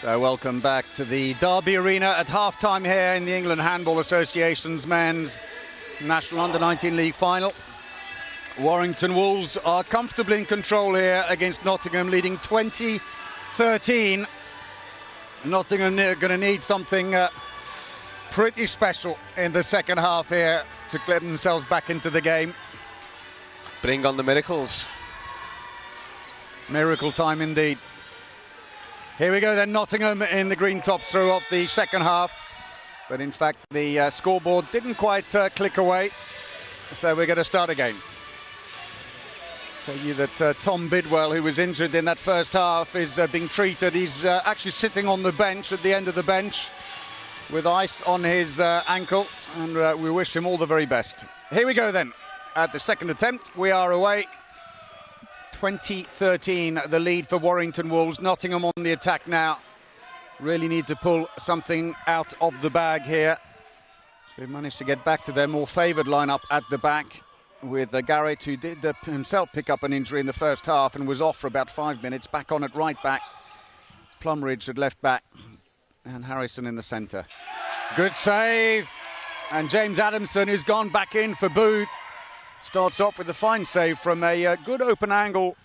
So welcome back to the Derby Arena at half-time here in the England Handball Association's Men's National Under-19 League Final. Warrington Wolves are comfortably in control here against Nottingham, leading 20-13. Nottingham are going to need something pretty special in the second half here to get themselves back into the game. Bring on the miracles. Miracle time indeed. Here we go then, Nottingham in the green tops through of the second half. But in fact, the scoreboard didn't quite click away. So we're going to start again. Tell you that Tom Bidwell, who was injured in that first half, is being treated. He's actually sitting on the bench, at the end of the bench, with ice on his ankle. And we wish him all the very best. Here we go then. At the second attempt, we are away. 20-13, the lead for Warrington Wolves. Nottingham on the attack now. Really need to pull something out of the bag here. They've managed to get back to their more favoured lineup at the back, with Garrett, who did himself pick up an injury in the first half and was off for about 5 minutes. Back on at right back. Plumridge at left back. And Harrison in the centre. Good save. And James Adamson, who's gone back in for Booth, starts off with a fine save from a good open angle.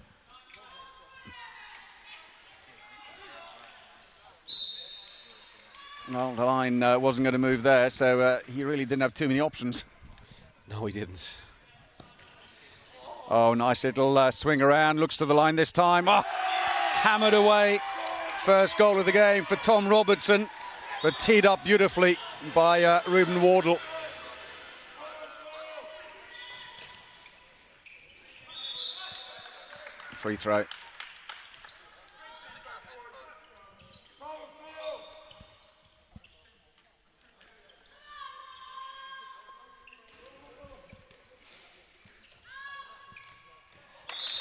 Well, the line wasn't going to move there, so he really didn't have too many options. No, he didn't. Oh, nice little swing around. Looks to the line this time. Oh, hammered away. First goal of the game for Tom Robertson, but teed up beautifully by Ruben Wardle. Free throw.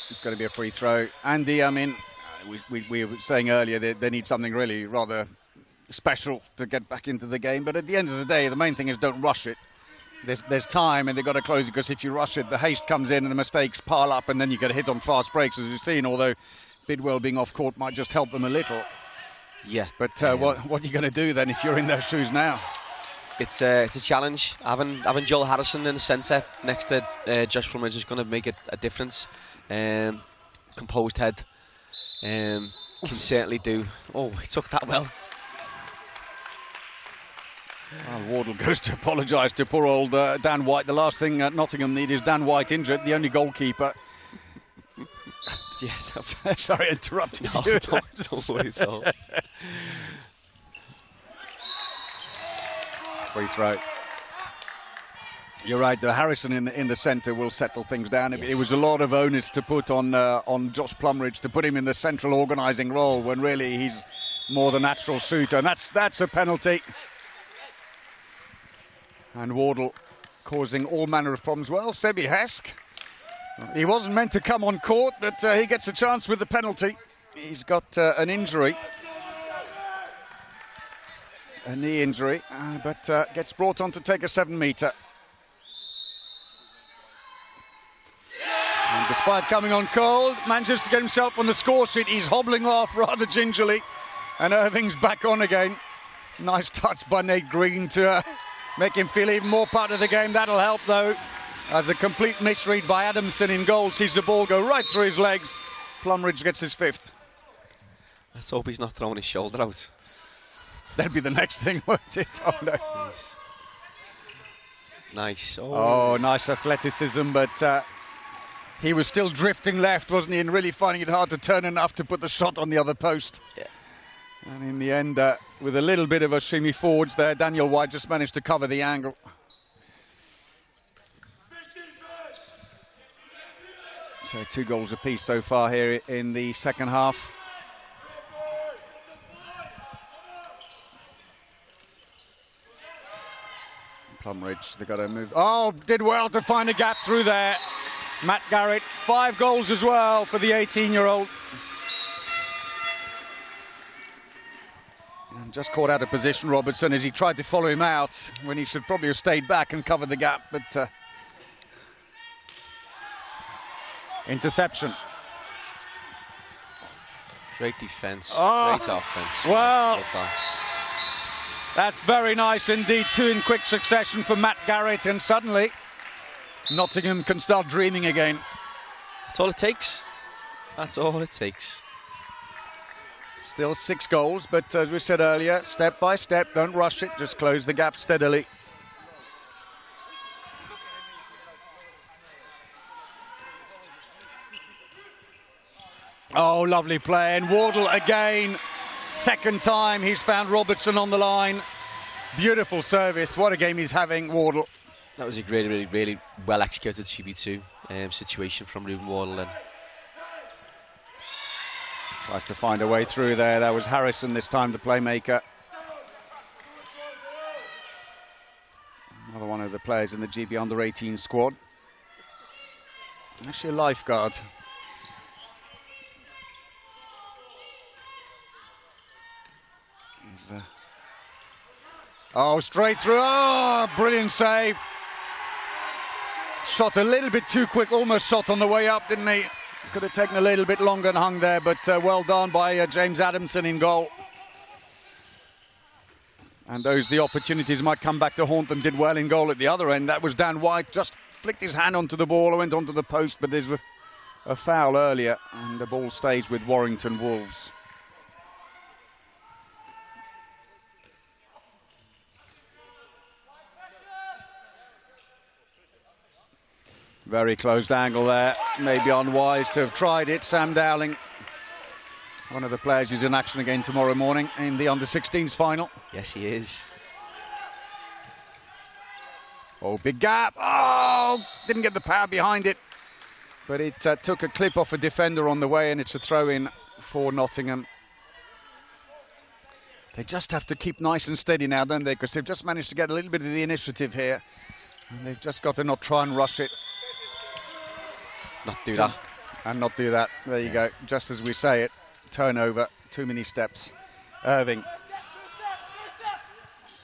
It's going to be a free throw. Andy, I mean, we were saying earlier that they need something really rather special to get back into the game. But at the end of the day, the main thing is don't rush it. There's time, and they've got to close it, because if you rush it, the haste comes in and the mistakes pile up, and then you get a hit on fast breaks, as we've seen, although Bidwell being off court might just help them a little. Yeah. But what are you going to do then if you're in their shoes now? It's a challenge. Having Joel Harrison in the centre next to Josh Plumridge is going to make it a difference. Composed head can certainly do. Oh, he took that well. Well, Wardle goes to apologise to poor old Dan White. The last thing Nottingham need is Dan White injured, the only goalkeeper. Yeah, sorry, interrupting no, you. Don't worry at all. Free throw. You're right. The Harrison in the centre will settle things down. Yes. It was a lot of onus to put on Josh Plumridge, to put him in the central organising role, when really he's more the natural shooter, and that's a penalty. And Wardle causing all manner of problems. Well, Sebi Hesk, he wasn't meant to come on court, but he gets a chance with the penalty. He's got an injury, a knee injury, but gets brought on to take a 7-metre. And despite coming on cold, manages to get himself on the score sheet. He's hobbling off rather gingerly, and Irving's back on again. Nice touch by Nate Green to make him feel even more part of the game. That'll help, though, as a complete misread by Adamson in goal sees the ball go right through his legs. Plumridge gets his 5th. Let's hope he's not throwing his shoulder out. That'd be the next thing, won't it? Oh, no. Nice. Oh, nice athleticism, but he was still drifting left, wasn't he, and really finding it hard to turn enough to put the shot on the other post. Yeah. And in the end, with a little bit of a shimmy forwards there, Daniel White just managed to cover the angle. So 2 goals apiece so far here in the second half. Plumridge, they've got to move. Oh, did well to find a gap through there. Matt Garrett, 5 goals as well for the 18-year-old. And just caught out of position, Robertson, as he tried to follow him out when he should probably have stayed back and covered the gap, but interception. Great defence, Oh, great offence. well, that's very nice indeed. 2 in quick succession for Matt Garrett, and suddenly Nottingham can start dreaming again. That's all it takes. That's all it takes. Still 6 goals, but as we said earlier, step by step, don't rush it, just close the gap steadily. Oh, lovely play, and Wardle again. Second time he's found Robertson on the line. Beautiful service. What a game he's having, Wardle. That was a really well executed 2v2 situation from Ruben Wardle then. Tries to find a way through there. That was Harrison this time, the playmaker. Another one of the players in the GB under-18 squad. Actually a lifeguard. Oh, straight through. Oh, brilliant save. Shot a little bit too quick, almost shot on the way up, didn't he? Could have taken a little bit longer and hung there, but well done by James Adamson in goal. And those the opportunities might come back to haunt them. Did well in goal at the other end. That was Dan White, just flicked his hand onto the ball, went onto the post, but there's a foul earlier, and the ball stays with Warrington Wolves. Very closed angle there. Maybe unwise to have tried it. Sam Dowling, one of the players who's in action again tomorrow morning in the under-16s final. Yes, he is. Oh, big gap. Oh, didn't get the power behind it. But it took a clip off a defender on the way, and it's a throw-in for Nottingham. They just have to keep nice and steady now, don't they? Because they've just managed to get a little bit of the initiative here. And they've just got to not try and rush it. Not do that. And not do that. There you go. Just as we say it. Turnover. Too many steps. Irving.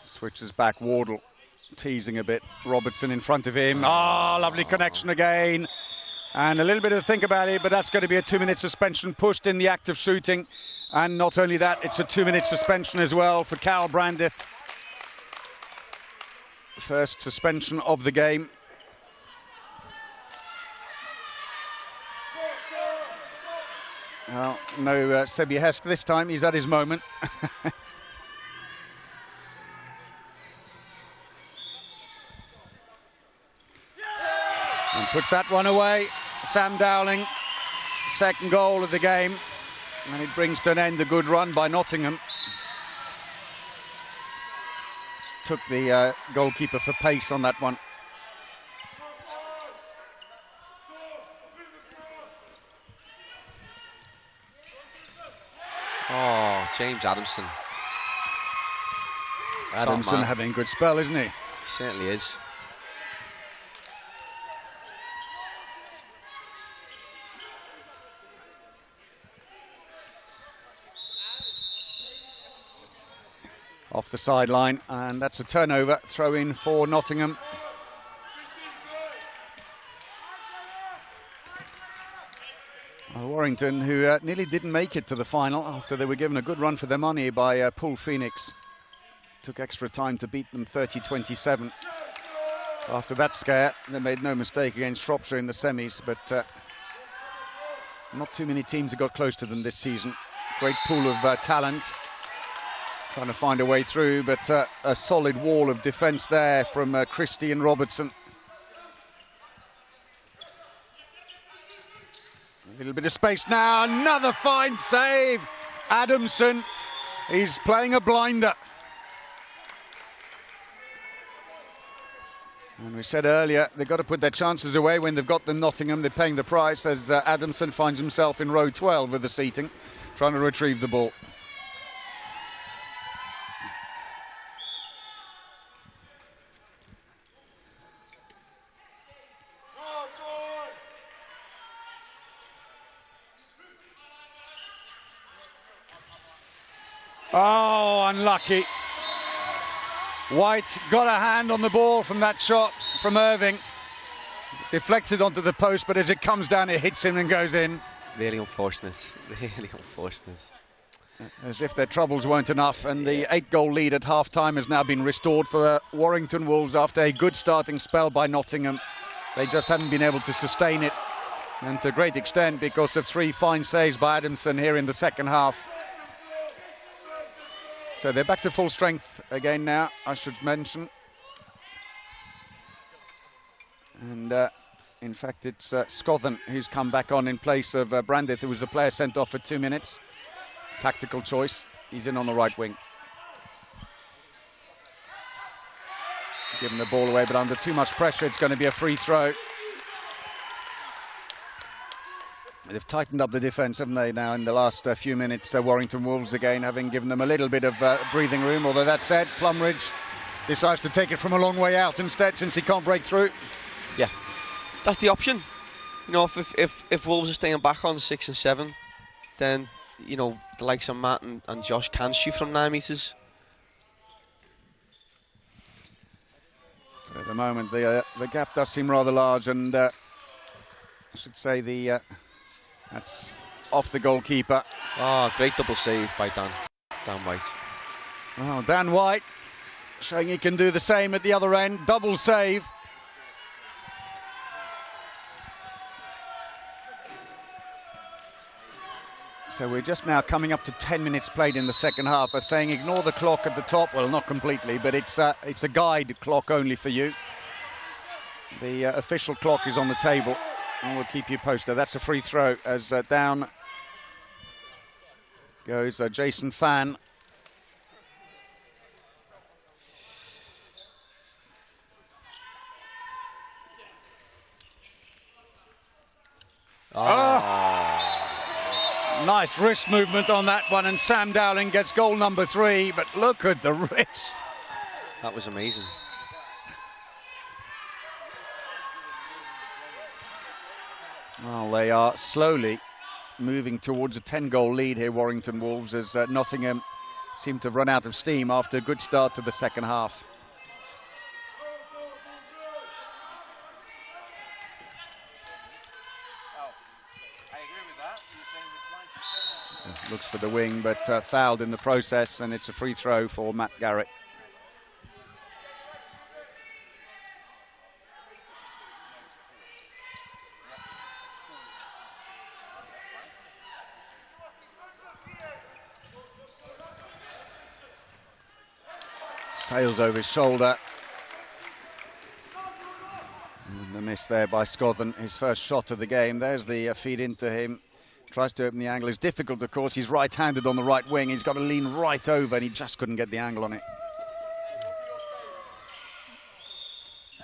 Switches back. Wardle. Teasing a bit. Robertson in front of him. Ah, lovely connection again. And a little bit of think about it, but that's going to be a 2-minute suspension pushed in the act of shooting. And not only that, it's a 2-minute suspension as well for Carl Brandith. First suspension of the game. Well, no Sebi Hesk this time. He's at his moment. And puts that one away. Sam Dowling, second goal of the game. And it brings to an end a good run by Nottingham. Took the goalkeeper for pace on that one. Oh, James Adamson. Adamson having a good spell, isn't he? He certainly is. Off the sideline, and that's a turnover, throw in for Nottingham. Warrington, who nearly didn't make it to the final after they were given a good run for their money by Poole Phoenix. Took extra time to beat them 30-27. After that scare, they made no mistake against Shropshire in the semis, but not too many teams have got close to them this season. Great pool of talent. Trying to find a way through, but a solid wall of defence there from Christie and Robertson. A little bit of space now, another fine save. Adamson, he's playing a blinder. And we said earlier, they've got to put their chances away when they've got the Nottingham. They're paying the price as Adamson finds himself in row 12 with the seating, trying to retrieve the ball. Oh, unlucky. White got a hand on the ball from that shot from Irving. Deflected onto the post, but as it comes down, it hits him and goes in. Really unfortunate. Really unfortunate. As if their troubles weren't enough, and the 8-goal lead at half-time has now been restored for Warrington Wolves after a good starting spell by Nottingham. They just haven't been able to sustain it, and to a great extent because of 3 fine saves by Adamson here in the second half. So they're back to full strength again now, I should mention. And in fact, it's Scothen who's come back on in place of Brandith, who was the player sent off for 2 minutes. Tactical choice. He's in on the right wing. Giving the ball away, but under too much pressure, it's going to be a free throw. They've tightened up the defence, haven't they, now in the last few minutes. Warrington Wolves again, having given them a little bit of breathing room. Although that said, Plumridge decides to take it from a long way out instead, since he can't break through. Yeah, that's the option. You know, if Wolves are staying back on 6 and 7, then, you know, the likes of Matt and Josh can shoot from 9 metres. At the moment, the gap does seem rather large, and I should say that's off the goalkeeper. Oh, great double save by Dan White. Oh, Dan White showing he can do the same at the other end. Double save. So we're just now coming up to 10 minutes played in the second half. We're saying ignore the clock at the top. Well, not completely, but it's a guide clock only for you. The official clock is on the table, and we'll keep you posted. That's a free throw as down goes Jason Fan. Nice wrist movement on that one, and Sam Dowling gets goal number 3, but look at the wrist. That was amazing. Well, they are slowly moving towards a 10-goal lead here, Warrington Wolves, as Nottingham seem to have run out of steam after a good start to the second half. Looks for the wing, but fouled in the process, and it's a free throw for Matt Garrett. Sails over his shoulder. And the miss there by Scothen, his first shot of the game. There's the feed into him. Tries to open the angle. It's difficult, of course. He's right-handed on the right wing. He's got to lean right over, and he just couldn't get the angle on it.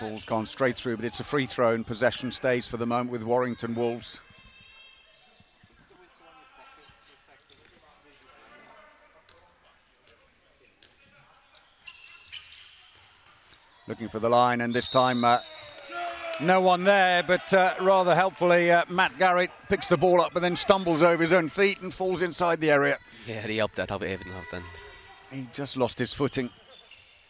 Ball's gone straight through, but it's a free throw, and possession stays for the moment with Warrington Wolves. Looking for the line, and this time no one there, but rather helpfully Matt Garrett picks the ball up and then stumbles over his own feet and falls inside the area. Yeah, he helped that. Then. He just lost his footing,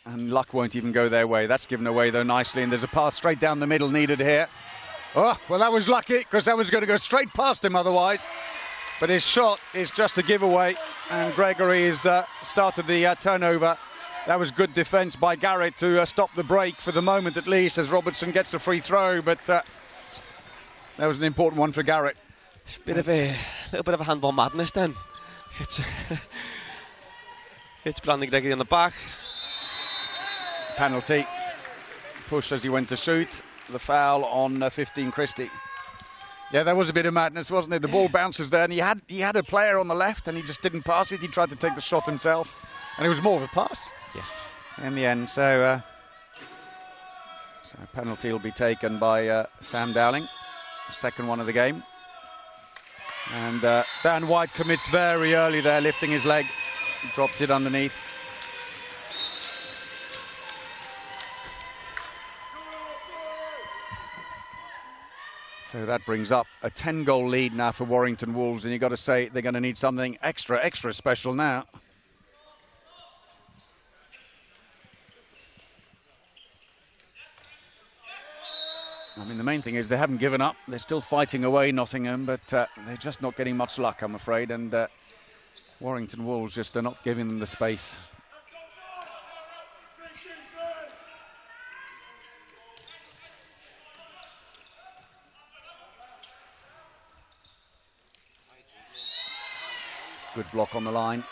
and luck won't even go their way. That's given away though nicely, and there's a pass straight down the middle needed here. Oh, well, that was lucky, because that was going to go straight past him otherwise. But his shot is just a giveaway, and Gregory has started the turnover. That was good defence by Garrett to stop the break for the moment, at least, as Robertson gets a free throw. But that was an important one for Garrett. It's a little bit of a handball madness then. It's Brandon Gregory on the back. Penalty. Push as he went to shoot. The foul on 15 Christie. Yeah, that was a bit of madness, wasn't it? The ball bounces there, and he had a player on the left, and he just didn't pass it. He tried to take the shot himself, and it was more of a pass. Yeah. In the end, so penalty will be taken by Sam Dowling, second one of the game. And Dan White commits very early there, lifting his leg, drops it underneath. So that brings up a 10-goal lead now for Warrington Wolves, and you've got to say they're going to need something extra special now. I mean, the main thing is they haven't given up. They're still fighting away, Nottingham, but they're just not getting much luck, I'm afraid. And Warrington Wolves just are not giving them the space. Good block on the line.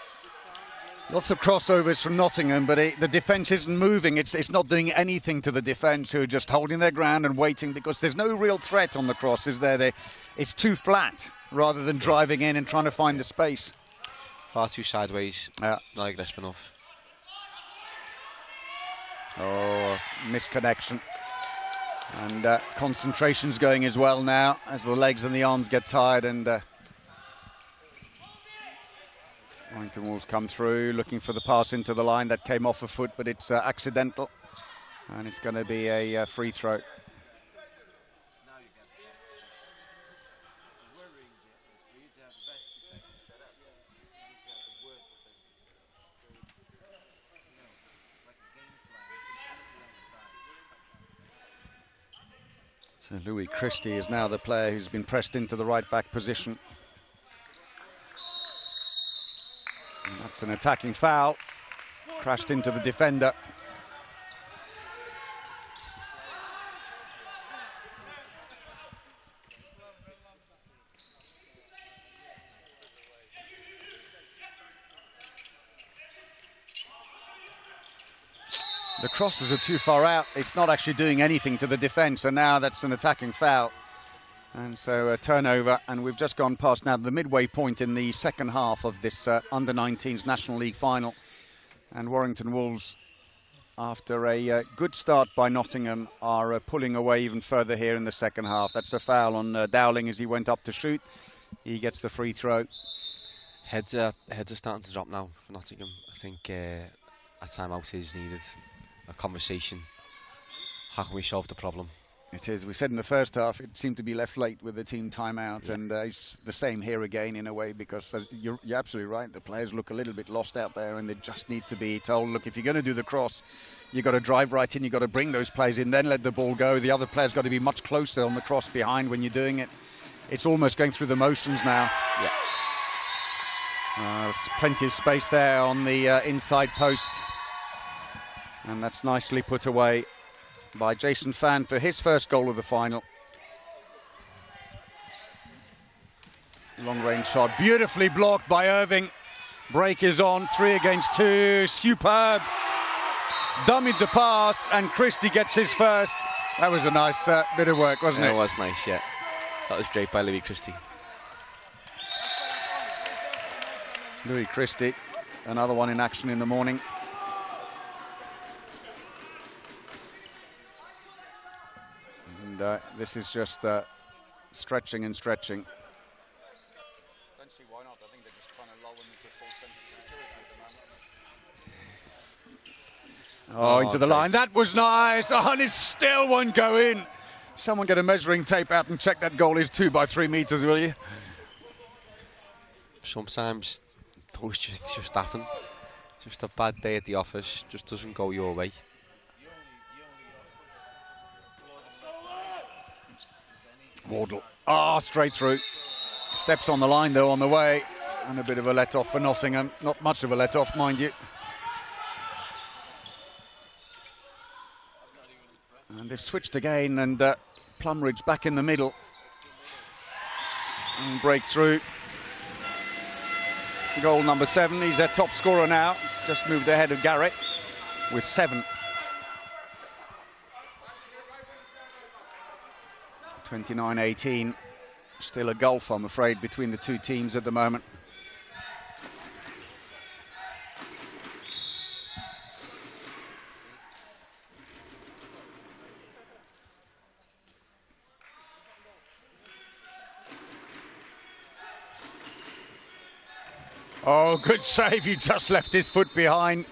Lots of crossovers from Nottingham, but the defence isn't moving. It's not doing anything to the defence, who are just holding their ground and waiting, because there's no real threat on the cross, is there? It's too flat rather than driving in and trying to find the space. Far too sideways. Yeah. Not aggressive enough. Oh, misconnection. And concentration's going as well now, as the legs and the arms get tired, and Warrington Wolves come through, looking for the pass into the line. That came off a foot, but it's accidental. And it's going to be a free throw. So Louis Christie is now the player who's been pressed into the right back position. And that's an attacking foul. Crashed into the defender. The crosses are too far out. It's not actually doing anything to the defence, and now that's an attacking foul. And so a turnover, and we've just gone past now the midway point in the second half of this Under-19s National League final. And Warrington Wolves, after a good start by Nottingham, are pulling away even further here in the second half. That's a foul on Dowling as he went up to shoot. He gets the free throw. Heads are starting to drop now for Nottingham. I think a timeout is needed. A conversation. How can we solve the problem? It is. We said in the first half it seemed to be left late with the team timeout, and it's the same here again in a way, because you're absolutely right. The players look a little bit lost out there, and they just need to be told, look, if you're going to do the cross, you've got to drive right in, you've got to bring those players in, then let the ball go. The other player's got to be much closer on the cross behind when you're doing it. It's almost going through the motions now. Yeah. There's plenty of space there on the inside post. And that's nicely put away by Jason Fan for his first goal of the final. Long range shot, beautifully blocked by Irving. Break is on, 3 against 2, superb. Dummied the pass, and Christie gets his first. That was a nice bit of work, wasn't it? It was nice, yeah. That was great by Louis Christie. Louis Christie, another one in action in the morning. And this is just stretching and stretching. Don't see why not. I think they're just trying to lull them into a full sense of security at the moment. Oh, into the line. That was nice. Oh, and it still won't go in. Someone get a measuring tape out and check that goal is 2 by 3 meters, will you? Sometimes those things just happen. Just a bad day at the office. Just doesn't go your way. Wardle. Ah, straight through. Steps on the line, though, on the way. And a bit of a let-off for Nottingham. Not much of a let-off, mind you. And they've switched again, and Plumridge back in the middle. And breaks through. Goal number 7. He's their top scorer now. Just moved ahead of Garrett with 7. 29-18. Still a gulf, I'm afraid, between the two teams at the moment. Oh, good save. He just left his foot behind,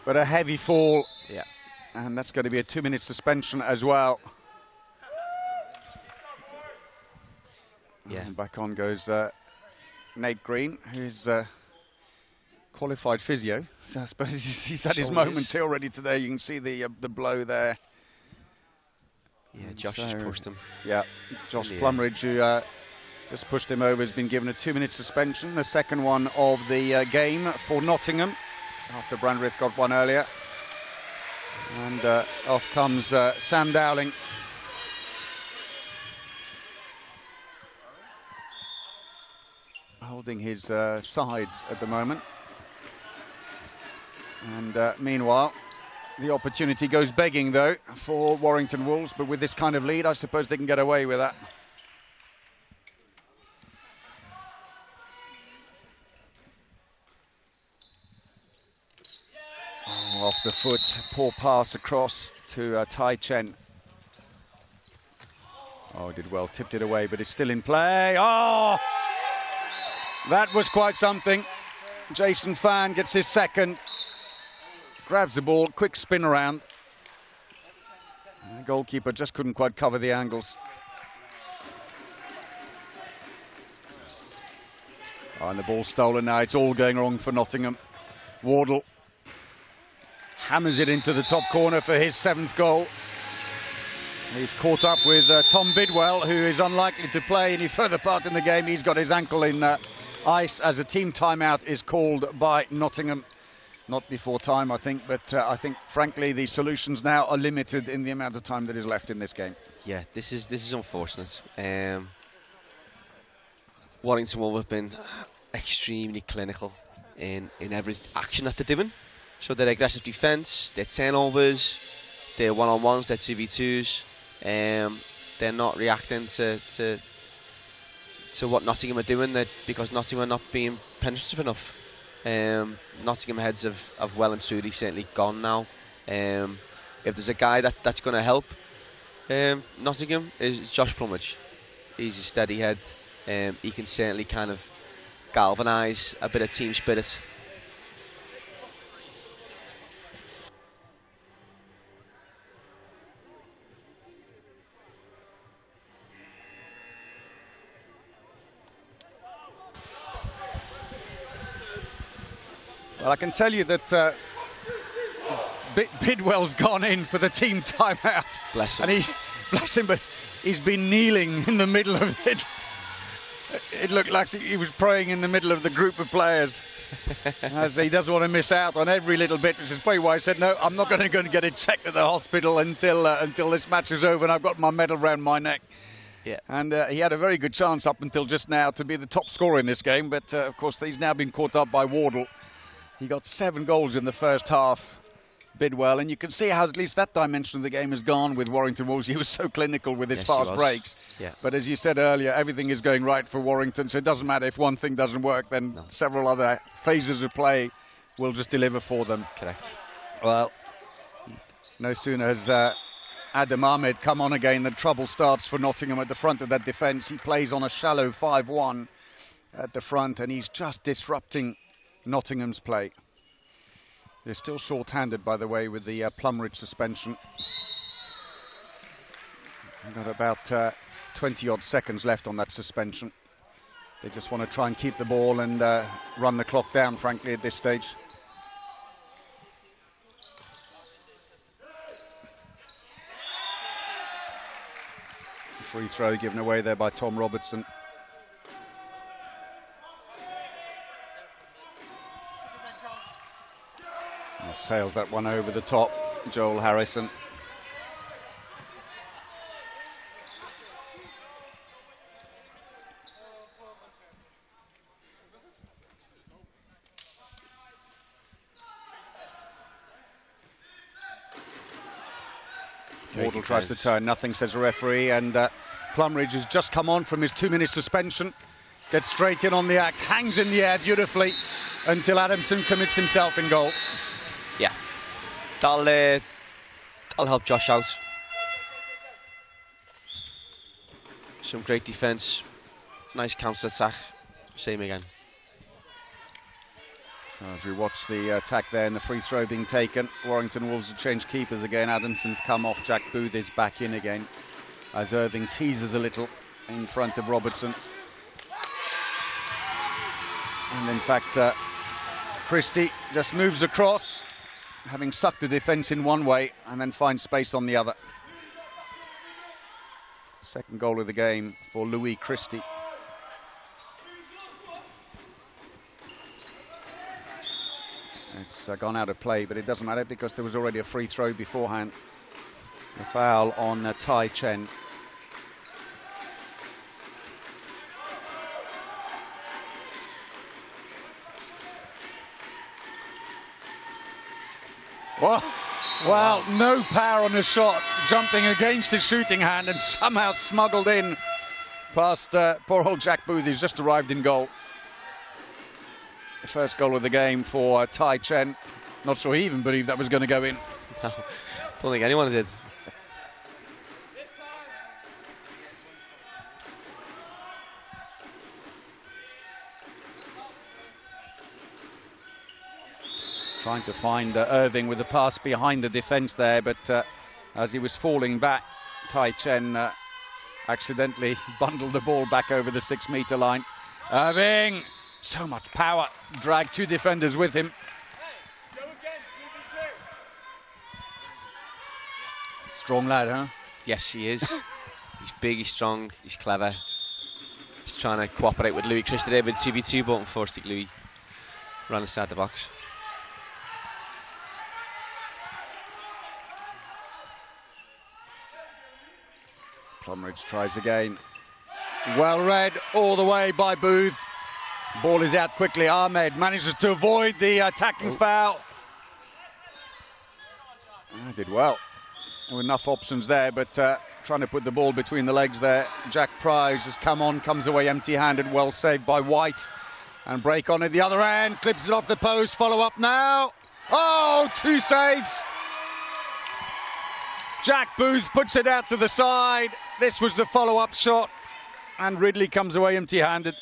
but a heavy fall. Yeah. And that's going to be a 2-minute suspension as well. Yeah. And back on goes Nate Green, who's qualified physio. So I suppose he's had his moments here already today. You can see the blow there. Yeah, Josh just pushed him. Yeah, Josh Plumridge, who just pushed him over, has been given a 2-minute suspension, the second one of the game for Nottingham, after Brandreth got one earlier. And off comes Sam Dowling. Holding his sides at the moment. And meanwhile, the opportunity goes begging, though, for Warrington Wolves. But with this kind of lead, I suppose they can get away with that. Oh, off the foot, poor pass across to Tai Chen. Oh, did well, tipped it away, but it's still in play. Oh! That was quite something. Jason Fan gets his second. Grabs the ball, quick spin around. The goalkeeper just couldn't quite cover the angles. Oh, and the ball's stolen now. It's all going wrong for Nottingham. Wardle hammers it into the top corner for his 7th goal. He's caught up with Tom Bidwell, who is unlikely to play any further part in the game. He's got his ankle in ice as a team timeout is called by Nottingham. Not before time, I think, but I think, frankly, the solutions now are limited in the amount of time that is left in this game. Yeah, this is unfortunate. Warrington Wolves have been extremely clinical in every action that they're doing. So their aggressive defence, their turnovers, their one-on-ones, their 2v2s, they're not reacting to what Nottingham are doing, because Nottingham are not being penetrative enough. Nottingham heads have well and truly certainly gone now. If there's a guy that's going to help Nottingham, is Josh Plumridge. He's a steady head. He can certainly kind of galvanise a bit of team spirit. Well, I can tell you that Bidwell's gone in for the team timeout. Bless him. And bless him, but he's been kneeling in the middle of it. It looked like he was praying in the middle of the group of players. As he doesn't want to miss out on every little bit, which is probably why I said, no, I'm not going to go and get it checked at the hospital until this match is over and I've got my medal round my neck. Yeah. And he had a very good chance up until just now to be the top scorer in this game, but of course he's now been caught up by Wardle. He got 7 goals in the first half, Bidwell, and you can see how at least that dimension of the game has gone with Warrington Wolves. He was so clinical with his fast breaks. Yeah. But as you said earlier, everything is going right for Warrington, so it doesn't matter if one thing doesn't work, then several other phases of play will just deliver for them. Correct. Well, no sooner has Adam Ahmed come on again than trouble starts for Nottingham at the front of that defence. He plays on a shallow 5-1 at the front, and he's just disrupting Nottingham's play. They're still short-handed, by the way, with the Plumridge suspension. They've got about 20-odd seconds left on that suspension. They just want to try and keep the ball and run the clock down, frankly, at this stage. Free throw given away there by Tom Robertson. Sails that one over the top, Joel Harrison. Wardle tries to turn, nothing, says the referee, and Plumridge has just come on from his 2-minute suspension, gets straight in on the act, hangs in the air beautifully until Adamson commits himself in goal. Yeah, that'll help Josh out. Some great defence, nice counter-attack, same again. So as we watch the attack there and the free throw being taken, Warrington Wolves have changed keepers again. Adamson's come off, Jack Booth is back in again, as Irving teases a little in front of Robertson. And in fact, Christie just moves across, having sucked the defence in one way and then finds space on the other. Second goal of the game for Louis Christie. It's gone out of play, but it doesn't matter because there was already a free throw beforehand. The foul on Tai Chen. Well, no power on the shot, jumping against his shooting hand and somehow smuggled in past poor old Jack Booth, who's just arrived in goal. The first goal of the game for Tai Chen. Not sure he even believed that was going to go in. No, don't think anyone did. Trying to find Irving with the pass behind the defence there, but as he was falling back, Tai Chen accidentally bundled the ball back over the 6-metre line. Irving, so much power, dragged two defenders with him. Strong lad, huh? Yes, he is. He's big, he's strong, he's clever. He's trying to cooperate with Louis Christie there with 2v2, but unfortunately Louis ran inside the box. Plumridge tries again. Well read all the way by Booth. Ball is out quickly. Ahmed manages to avoid the attacking foul. Did well. There were enough options there, but trying to put the ball between the legs there. Jack Price just comes away empty-handed. Well saved by White. And break on at the other end. Clips it off the post. Follow up now. Oh, two saves. Jack Booth puts it out to the side. This was the follow-up shot. And Ridley comes away empty-handed.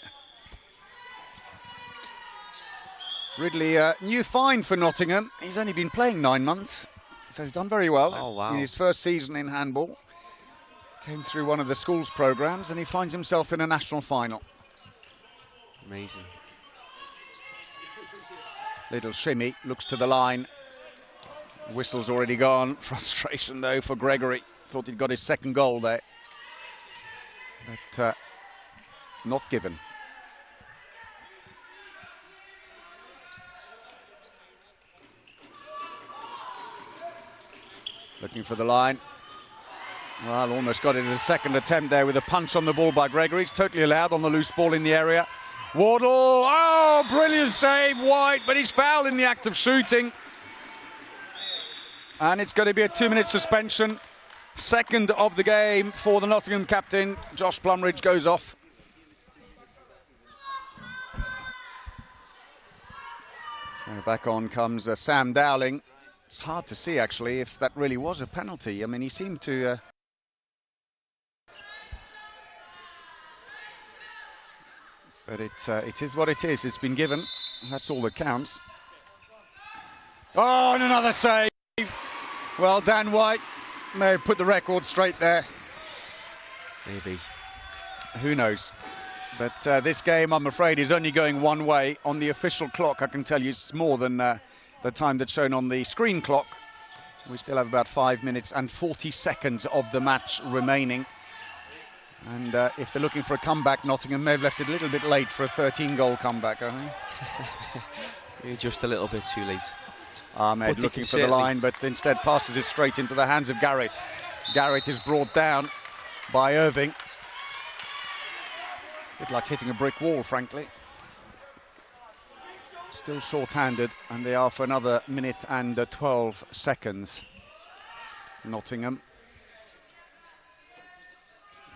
Ridley, new find for Nottingham. He's only been playing 9 months, so he's done very well in his first season in handball. Came through one of the schools programmes and he finds himself in a national final. Amazing. Little shimmy, looks to the line. Whistle's already gone. Frustration though for Gregory. Thought he'd got his second goal there. But not given. Looking for the line. Well, almost got it in a second attempt there with a punch on the ball by Gregory. It's totally allowed on the loose ball in the area. Wardle, oh, brilliant save, White, but he's fouled in the act of shooting. And it's going to be a 2-minute suspension. Second of the game for the Nottingham captain. Josh Plumridge goes off. So back on comes Sam Dowling. It's hard to see, actually, if that really was a penalty. I mean, he seemed to... But it is what it is. It's been given. That's all that counts. Oh, and another save. Well, Dan White may have put the record straight there. Maybe. Who knows? But this game, I'm afraid, is only going one way. On the official clock, I can tell you it's more than the time that's shown on the screen clock. We still have about 5 minutes and 40 seconds of the match remaining. And if they're looking for a comeback, Nottingham may have left it a little bit late for a 13-goal comeback, I think. You're just a little bit too late. Ahmed looking for the line, but instead passes it straight into the hands of Garrett. Garrett is brought down by Irving. It's a bit like hitting a brick wall, frankly. Still short-handed, and they are for another minute and 12 seconds. Nottingham.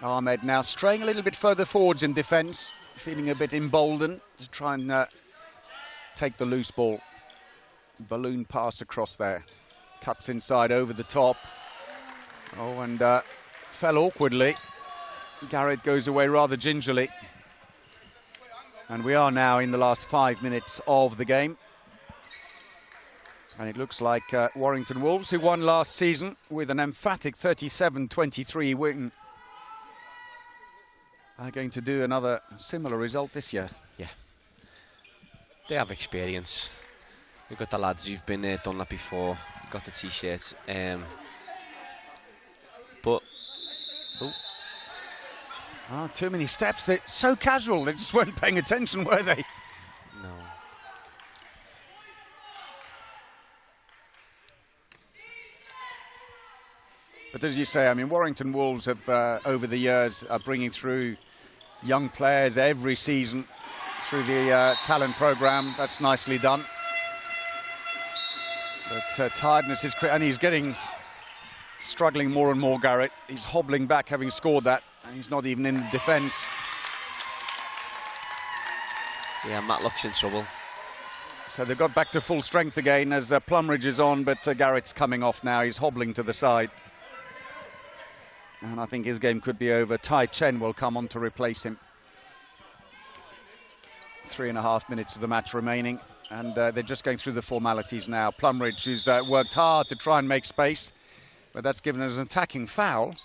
Ahmed now straying a little bit further forwards in defence, feeling a bit emboldened to try and take the loose ball. Balloon pass across there. Cuts inside over the top. Oh, and fell awkwardly. Garrett goes away rather gingerly. And we are now in the last 5 minutes of the game. And it looks like Warrington Wolves, who won last season with an emphatic 37-23 win, are going to do another similar result this year. Yeah. They have experience. We've got the lads who've been there, done that before, got the t-shirts. But Oh, too many steps. They're so casual. They just weren't paying attention, were they? No. But as you say, I mean, Warrington Wolves have, over the years, are bringing through young players every season through the talent program. That's nicely done. But tiredness is, and he's struggling more and more, Garrett. He's hobbling back, having scored that. And he's not even in the defence. Yeah, Matlock's in trouble. So they've got back to full strength again as Plumridge is on, but Garrett's coming off now. He's hobbling to the side. And I think his game could be over. Tai Chen will come on to replace him. 3.5 minutes of the match remaining. And they're just going through the formalities now. Plumridge, who's worked hard to try and make space, but that's given us an attacking foul.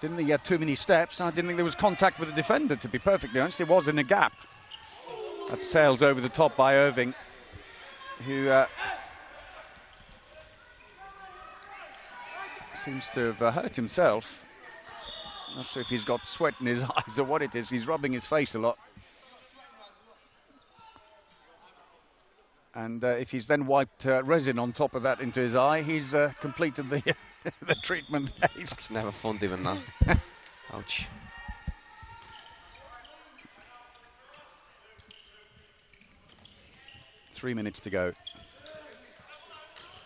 Didn't think he had too many steps. I didn't think there was contact with the defender, to be perfectly honest. It was in a gap. That sails over the top by Irving, who seems to have hurt himself. Not sure if he's got sweat in his eyes or what it is. He's rubbing his face a lot. And if he's then wiped resin on top of that into his eye, he's completed the the treatment. It's never fun doing that. Ouch. Three minutes to go.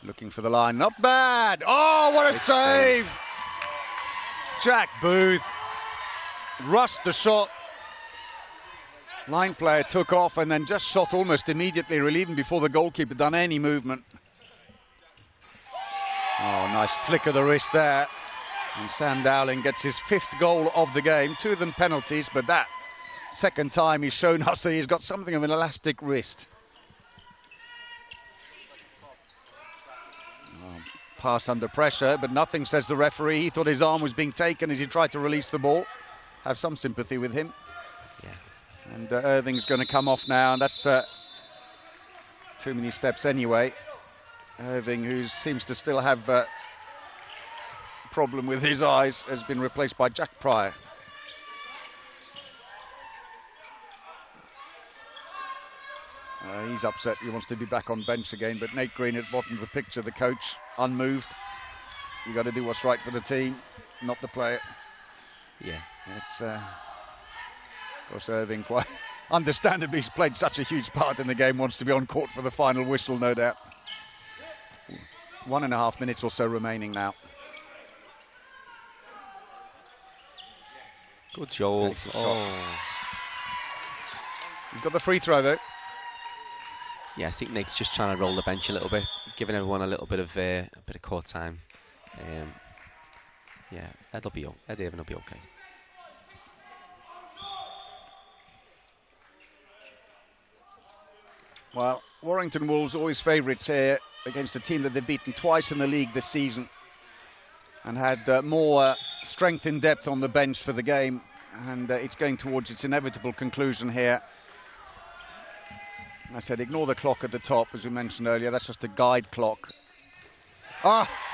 Looking for the line. Not bad. Oh, what a save. Jack Booth rushed the shot. Line player took off and then just shot almost immediately, relieving before the goalkeeper done any movement. Oh, nice flick of the wrist there. And Sam Dowling gets his 5th goal of the game. 2 of them penalties, but that second time he's shown us that he's got something of an elastic wrist. Oh, pass under pressure, but nothing, says the referee. He thought his arm was being taken as he tried to release the ball. Have some sympathy with him. Yeah. And Irving's going to come off now, and that's too many steps anyway. Irving, who seems to still have a problem with his eyes, has been replaced by Jack Pryor. He's upset. He wants to be back on bench again, but Nate Green at the bottom of the picture, the coach, unmoved. You got to do what's right for the team, not the player. Yeah. It's of course, Irving, quite understandably, he's played such a huge part in the game, wants to be on court for the final whistle, no doubt. 1.5 minutes or so remaining now. Good Joel. Oh. He's got the free throw though. Yeah, I think Nate's just trying to roll the bench a little bit, giving everyone a little bit of court time. Yeah, Ed Irving will be okay. Well, Warrington Wolves always favourites here against a team that they've beaten twice in the league this season and had more strength in depth on the bench for the game, and it's going towards its inevitable conclusion here. I said ignore the clock at the top, as we mentioned earlier. That's just a guide clock.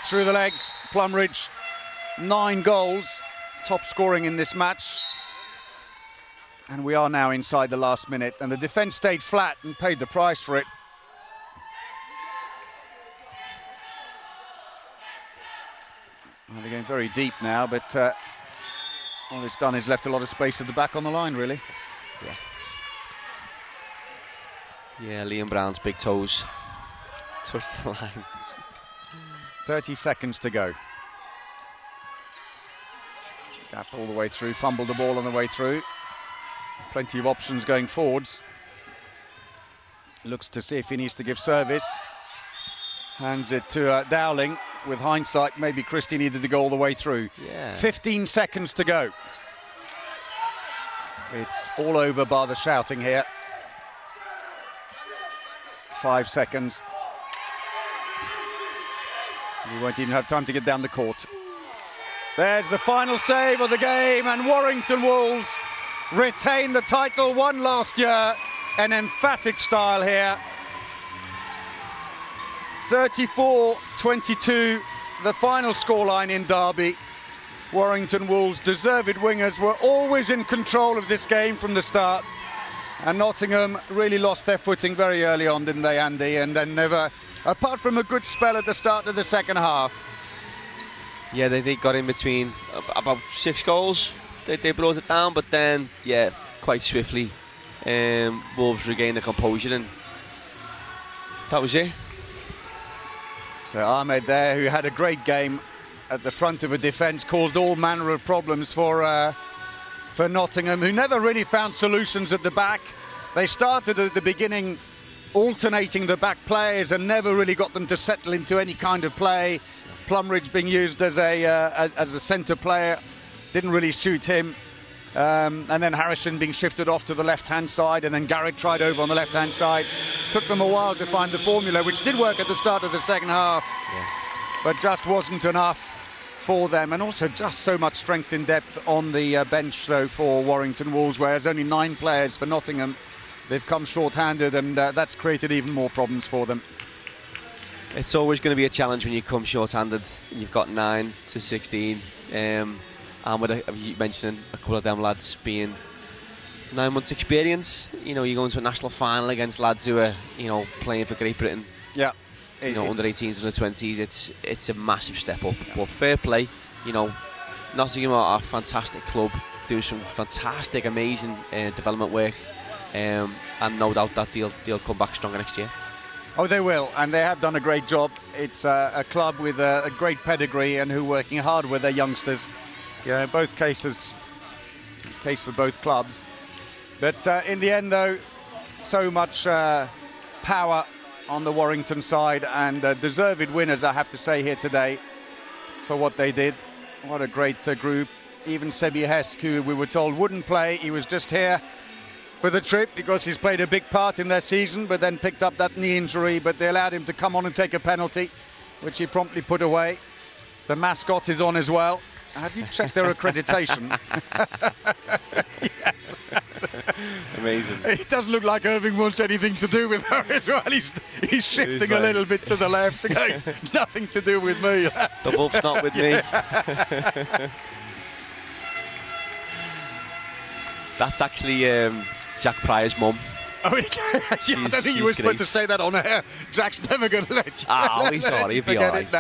Through the legs, Plumridge, 9 goals, top scoring in this match. And we are now inside the last minute, and the defence stayed flat and paid the price for it. Well, they're going very deep now, but all it's done is left a lot of space at the back on the line, really. Yeah. Yeah, Liam Brown's big toes touched the line. 30 seconds to go. Gap all the way through, fumbled the ball on the way through. Plenty of options going forwards. Looks to see if he needs to give service. Hands it to Dowling. With hindsight, maybe Christie needed to go all the way through. Yeah. 15 seconds to go. It's all over bar the shouting here. 5 seconds. He won't even have time to get down the court. There's the final save of the game, and Warrington Wolves retain the title, won last year. An emphatic style here. 34-22, the final scoreline in Derby. Warrington Wolves' deserved wingers were always in control of this game from the start. And Nottingham really lost their footing very early on, didn't they, Andy? And then never, apart from a good spell at the start of the second half. Yeah, they got in between about 6 goals. They brought it down, but then, yeah, quite swiftly, Wolves regained the composure, and that was it. So Ahmed there, who had a great game at the front of a defence, caused all manner of problems for Nottingham, who never really found solutions at the back. They started at the beginning alternating the back players and never really got them to settle into any kind of play. Plumridge being used as a centre player didn't really suit him. And then Harrison being shifted off to the left-hand side, and then Garrick tried over on the left-hand side. Took them a while to find the formula, which did work at the start of the second half, but just wasn't enough for them. And also just so much strength in depth on the bench, though, for Warrington Wolves, whereas only 9 players for Nottingham. They've come short-handed, and that's created even more problems for them. It's always going to be a challenge when you come short-handed. You've got 9 to 16. And with you mentioning a couple of them lads being 9 months experience, you know, you go into a national final against lads who are, you know, playing for Great Britain. Yeah. You know, under 18s, under 20s, it's a massive step up. But fair play, you know, Nottingham are a fantastic club, do some fantastic, amazing development work, and no doubt that they'll come back stronger next year. Oh, they will, and they have done a great job. It's a club with a great pedigree and who are working hard with their youngsters. Yeah, in both cases, case for both clubs. But in the end, though, so much power on the Warrington side, and deserved winners, I have to say, here today for what they did. What a great group. Even Sebi Hesk, who we were told wouldn't play, he was just here for the trip because he's played a big part in their season, but then picked up that knee injury. But they allowed him to come on and take a penalty, which he promptly put away. The mascot is on as well. Have you checked their accreditation? Yes. Amazing. It doesn't look like Irving wants anything to do with her as well. He's shifting a little bit to the left. Going, nothing to do with me. The wolf's not with me. That's actually Jack Pryor's mum. Oh, yeah, I don't think you were supposed to say that on air. Jack's never going to let you. Oh, he's all right. He'll be all right.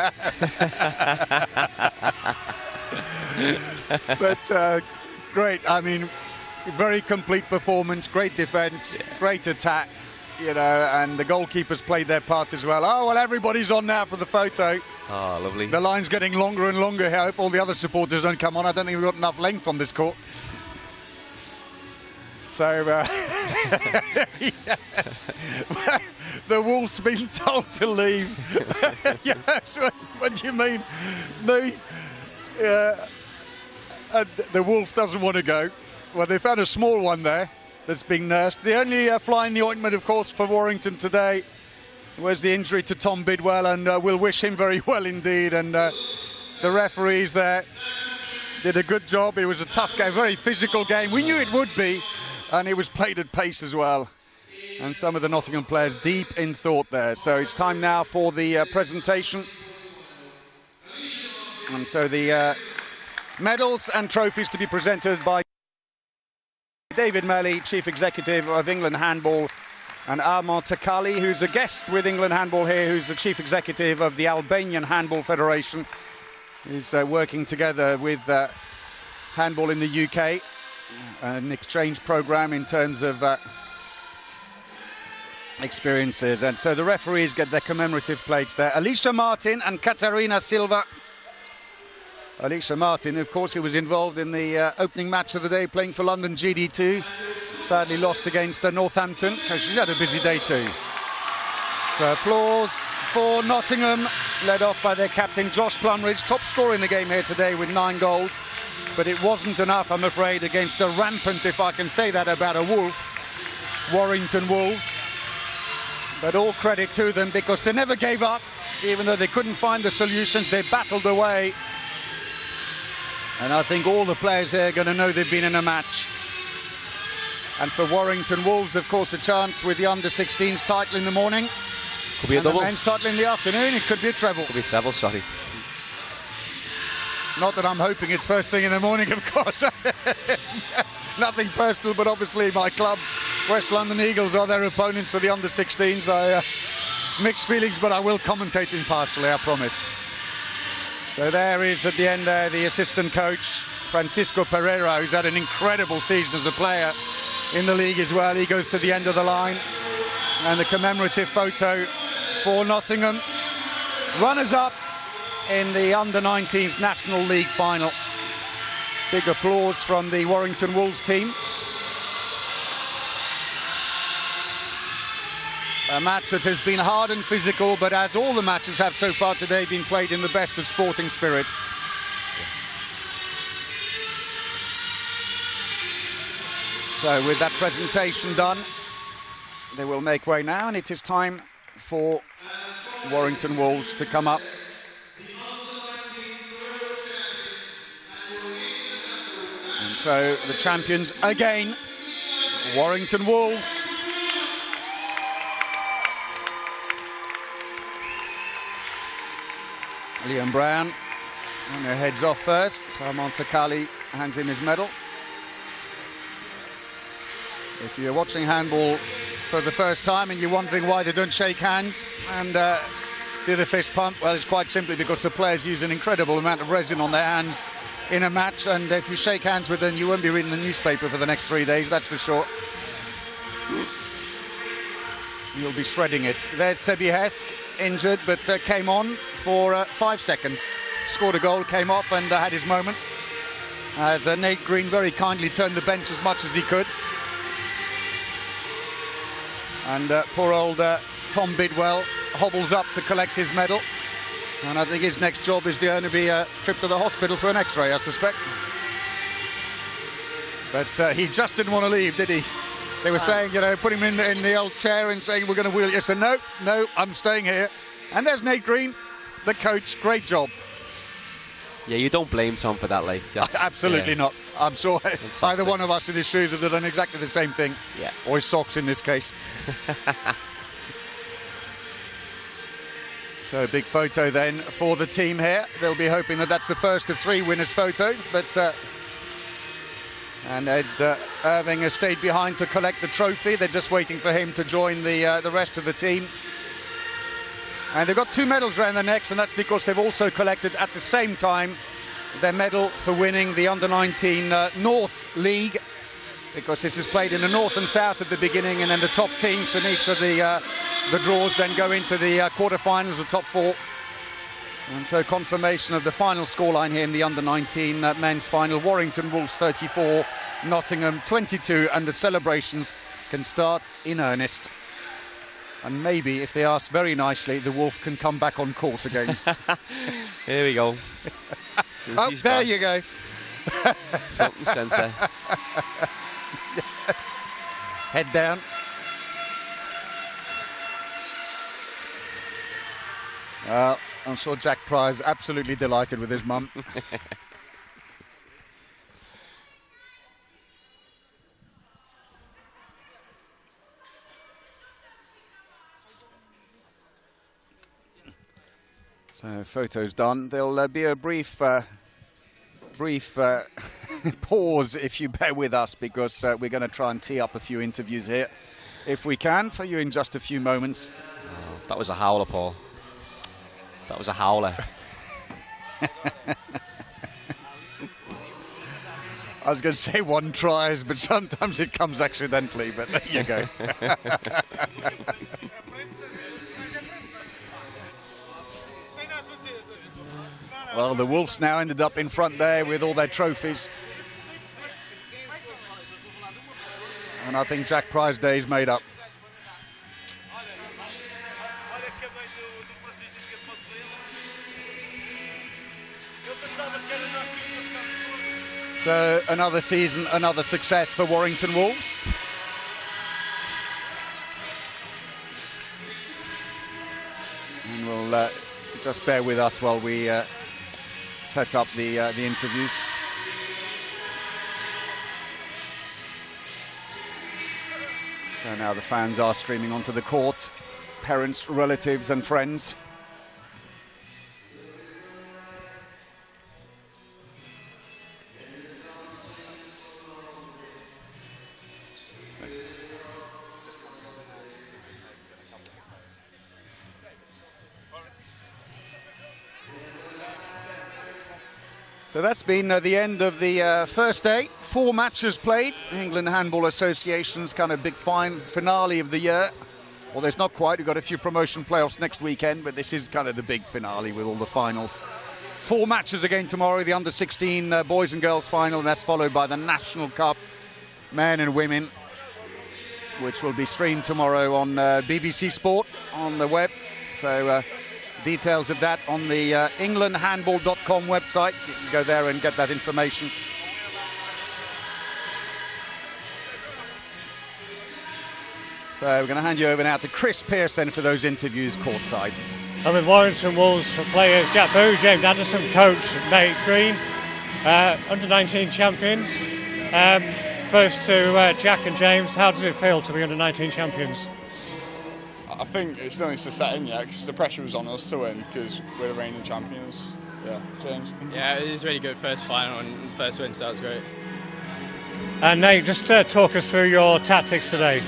But great. I mean, very complete performance, great defence, great attack, you know, and the goalkeepers played their part as well. Oh, well, everybody's on now for the photo. Oh, lovely. The line's getting longer and longer here. I hope all the other supporters don't come on. I don't think we've got enough length on this court. So, yes. The Wolves been told to leave. Yes, what do you mean? Me? The Wolf doesn't want to go. Well, they found a small one there that's being nursed. The only fly in the ointment, of course, for Warrington today was the injury to Tom Bidwell, and we'll wish him very well indeed. And the referees there did a good job. It was a tough game, very physical game. We knew it would be, and it was played at pace as well. And some of the Nottingham players deep in thought there. So it's time now for the presentation. And so the medals and trophies to be presented by David Melly, Chief Executive of England Handball, and Armand Takali, who's a guest with England Handball here, who's the Chief Executive of the Albanian Handball Federation. He's working together with handball in the UK, an exchange program in terms of experiences. And so the referees get their commemorative plates there. Alicia Martin and Katarina Silva. Alicia Martin, of course, who was involved in the opening match of the day, playing for London GD2. Sadly lost against Northampton, so she's had a busy day too. So applause for Nottingham, led off by their captain Josh Plumridge, top scorer in the game here today with 9 goals. But it wasn't enough, I'm afraid, against a rampant, if I can say that about a Wolf, Warrington Wolves. But all credit to them, because they never gave up, even though they couldn't find the solutions. They battled away. And I think all the players here are going to know they've been in a match. And for Warrington Wolves, of course, a chance with the under-16s title in the morning. Could be a double. The men's title in the afternoon. It could be a treble. Could be a treble, sorry. Not that I'm hoping it first thing in the morning, of course. Nothing personal, but obviously my club, West London Eagles, are their opponents for the under-16s. Mixed feelings, but I will commentate impartially, I promise. So there is, at the end there, the assistant coach, Francisco Pereira, who's had an incredible season as a player in the league as well. He goes to the end of the line. And the commemorative photo for Nottingham. Runners-up in the under-19s National League final. Big applause from the Warrington Wolves team. A match that has been hard and physical, but as all the matches have so far today, been played in the best of sporting spirits. So with that presentation done, they will make way now, and it is time for Warrington Wolves to come up. And so the champions again, Warrington Wolves. Liam Brown on their heads off first. Montekali hands in his medal. If you're watching handball for the first time and you're wondering why they don't shake hands and do the fist pump, well, it's quite simply because the players use an incredible amount of resin on their hands in a match, and if you shake hands with them, you won't be reading the newspaper for the next 3 days, that's for sure. You'll be shredding it. There's Sebi Hesk, injured, but came on for 5 seconds. Scored a goal, came off and had his moment. As Nate Green very kindly turned the bench as much as he could. And poor old Tom Bidwell hobbles up to collect his medal. And I think his next job is going to be a trip to the hospital for an X-ray, I suspect. But he just didn't want to leave, did he? They were saying, you know, put him in the old chair and saying, we're going to wheel you. I said, no, I'm staying here. And there's Nate Green, the coach. Great job. Yeah, you don't blame Tom for that, like. Absolutely not. I'm sure either one of us in his shoes have done exactly the same thing. Yeah. Or his socks in this case. So a big photo then for the team here. They'll be hoping that that's the first of 3 winners' photos, but and Ed Irving has stayed behind to collect the trophy. They're just waiting for him to join the rest of the team. And they've got 2 medals around their necks, and that's because they've also collected at the same time their medal for winning the Under-19 North League, because this is played in the North and South at the beginning, and then the top teams from each of the draws then go into the quarterfinals, the top 4. And so confirmation of the final scoreline here in the Under-19 men's final. Warrington Wolves 34, Nottingham 22, and the celebrations can start in earnest. And maybe, if they ask very nicely, the Wolf can come back on court again. Here we go. Oh, there you go. Front and centre. Yes. Head down. I'm sure Jack Pryor's absolutely delighted with his mum. So photos done. There'll be a brief pause, if you bear with us, because we're going to try and tee up a few interviews here, if we can, for you in just a few moments. Oh, that was a howler, Paul. That was a howler. I was going to say one tries, but sometimes it comes accidentally, but there you go. Well, the Wolves now ended up in front there with all their trophies. And I think Jack Pryor's day is made up. So another season, another success for Warrington Wolves. And we'll just bear with us while we set up the interviews. So now the fans are streaming onto the court, parents, relatives and friends. So that's been the end of the first day. 4 matches played. England Handball Association's kind of big finale of the year. Well, there's not quite. We've got a few promotion playoffs next weekend, but this is kind of the big finale with all the finals. 4 matches again tomorrow. The under-16 boys and girls final, and that's followed by the National Cup, men and women, which will be streamed tomorrow on BBC Sport on the web. So details of that on the englandhandball.com website. You can go there and get that information. So we're going to hand you over now to Chris Pearce then for those interviews courtside. And with Warrington Wolves players Jack Boo, James Anderson, coach Nate Green, under-19 champions. First to Jack and James, how does it feel to be under-19 champions? I think it's still needs to set in yet because the pressure was on us to win because we're the reigning champions. Yeah, James? Yeah, it was really good. First final and first win, so that was great. And Nate, just talk us through your tactics today.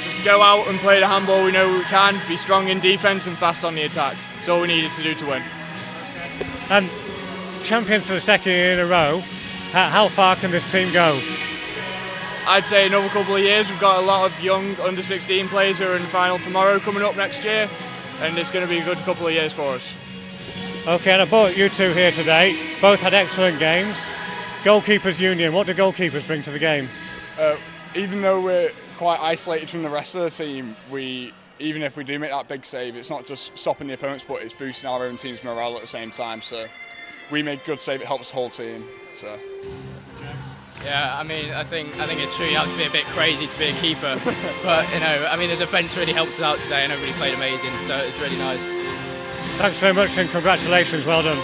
Just go out and play the handball we know we can, be strong in defence and fast on the attack. That's all we needed to do to win. And champions for the second year in a row, how far can this team go? I'd say another couple of years. We've got a lot of young under-16 players who are in the final tomorrow coming up next year, and it's going to be a good couple of years for us. OK, and I brought you two here today. Both had excellent games. Goalkeepers Union, what do goalkeepers bring to the game? Even though we're quite isolated from the rest of the team, even if we do make that big save, it's not just stopping the opponents, but it's boosting our own team's morale at the same time. So we make good save, it helps the whole team. So. Yeah, I mean, I think it's true. You have to be a bit crazy to be a keeper, but you know, I mean, the defence really helped us out today, and everybody played amazing. So it's really nice. Thanks very much, and congratulations. Well done.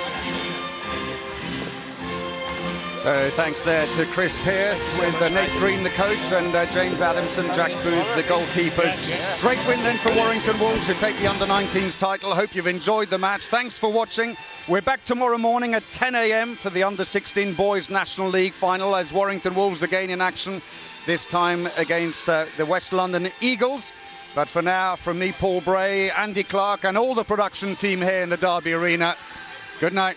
So thanks there to Chris Pearce with Nate Green, the coach, and James Adamson, Jack Booth, the goalkeepers. Great win then for Warrington Wolves, who take the under-19s title. I hope you've enjoyed the match. Thanks for watching. We're back tomorrow morning at 10 a.m. for the under-16 Boys National League final as Warrington Wolves again in action, this time against the West London Eagles. But for now, from me, Paul Bray, Andy Clark, and all the production team here in the Derby Arena, good night.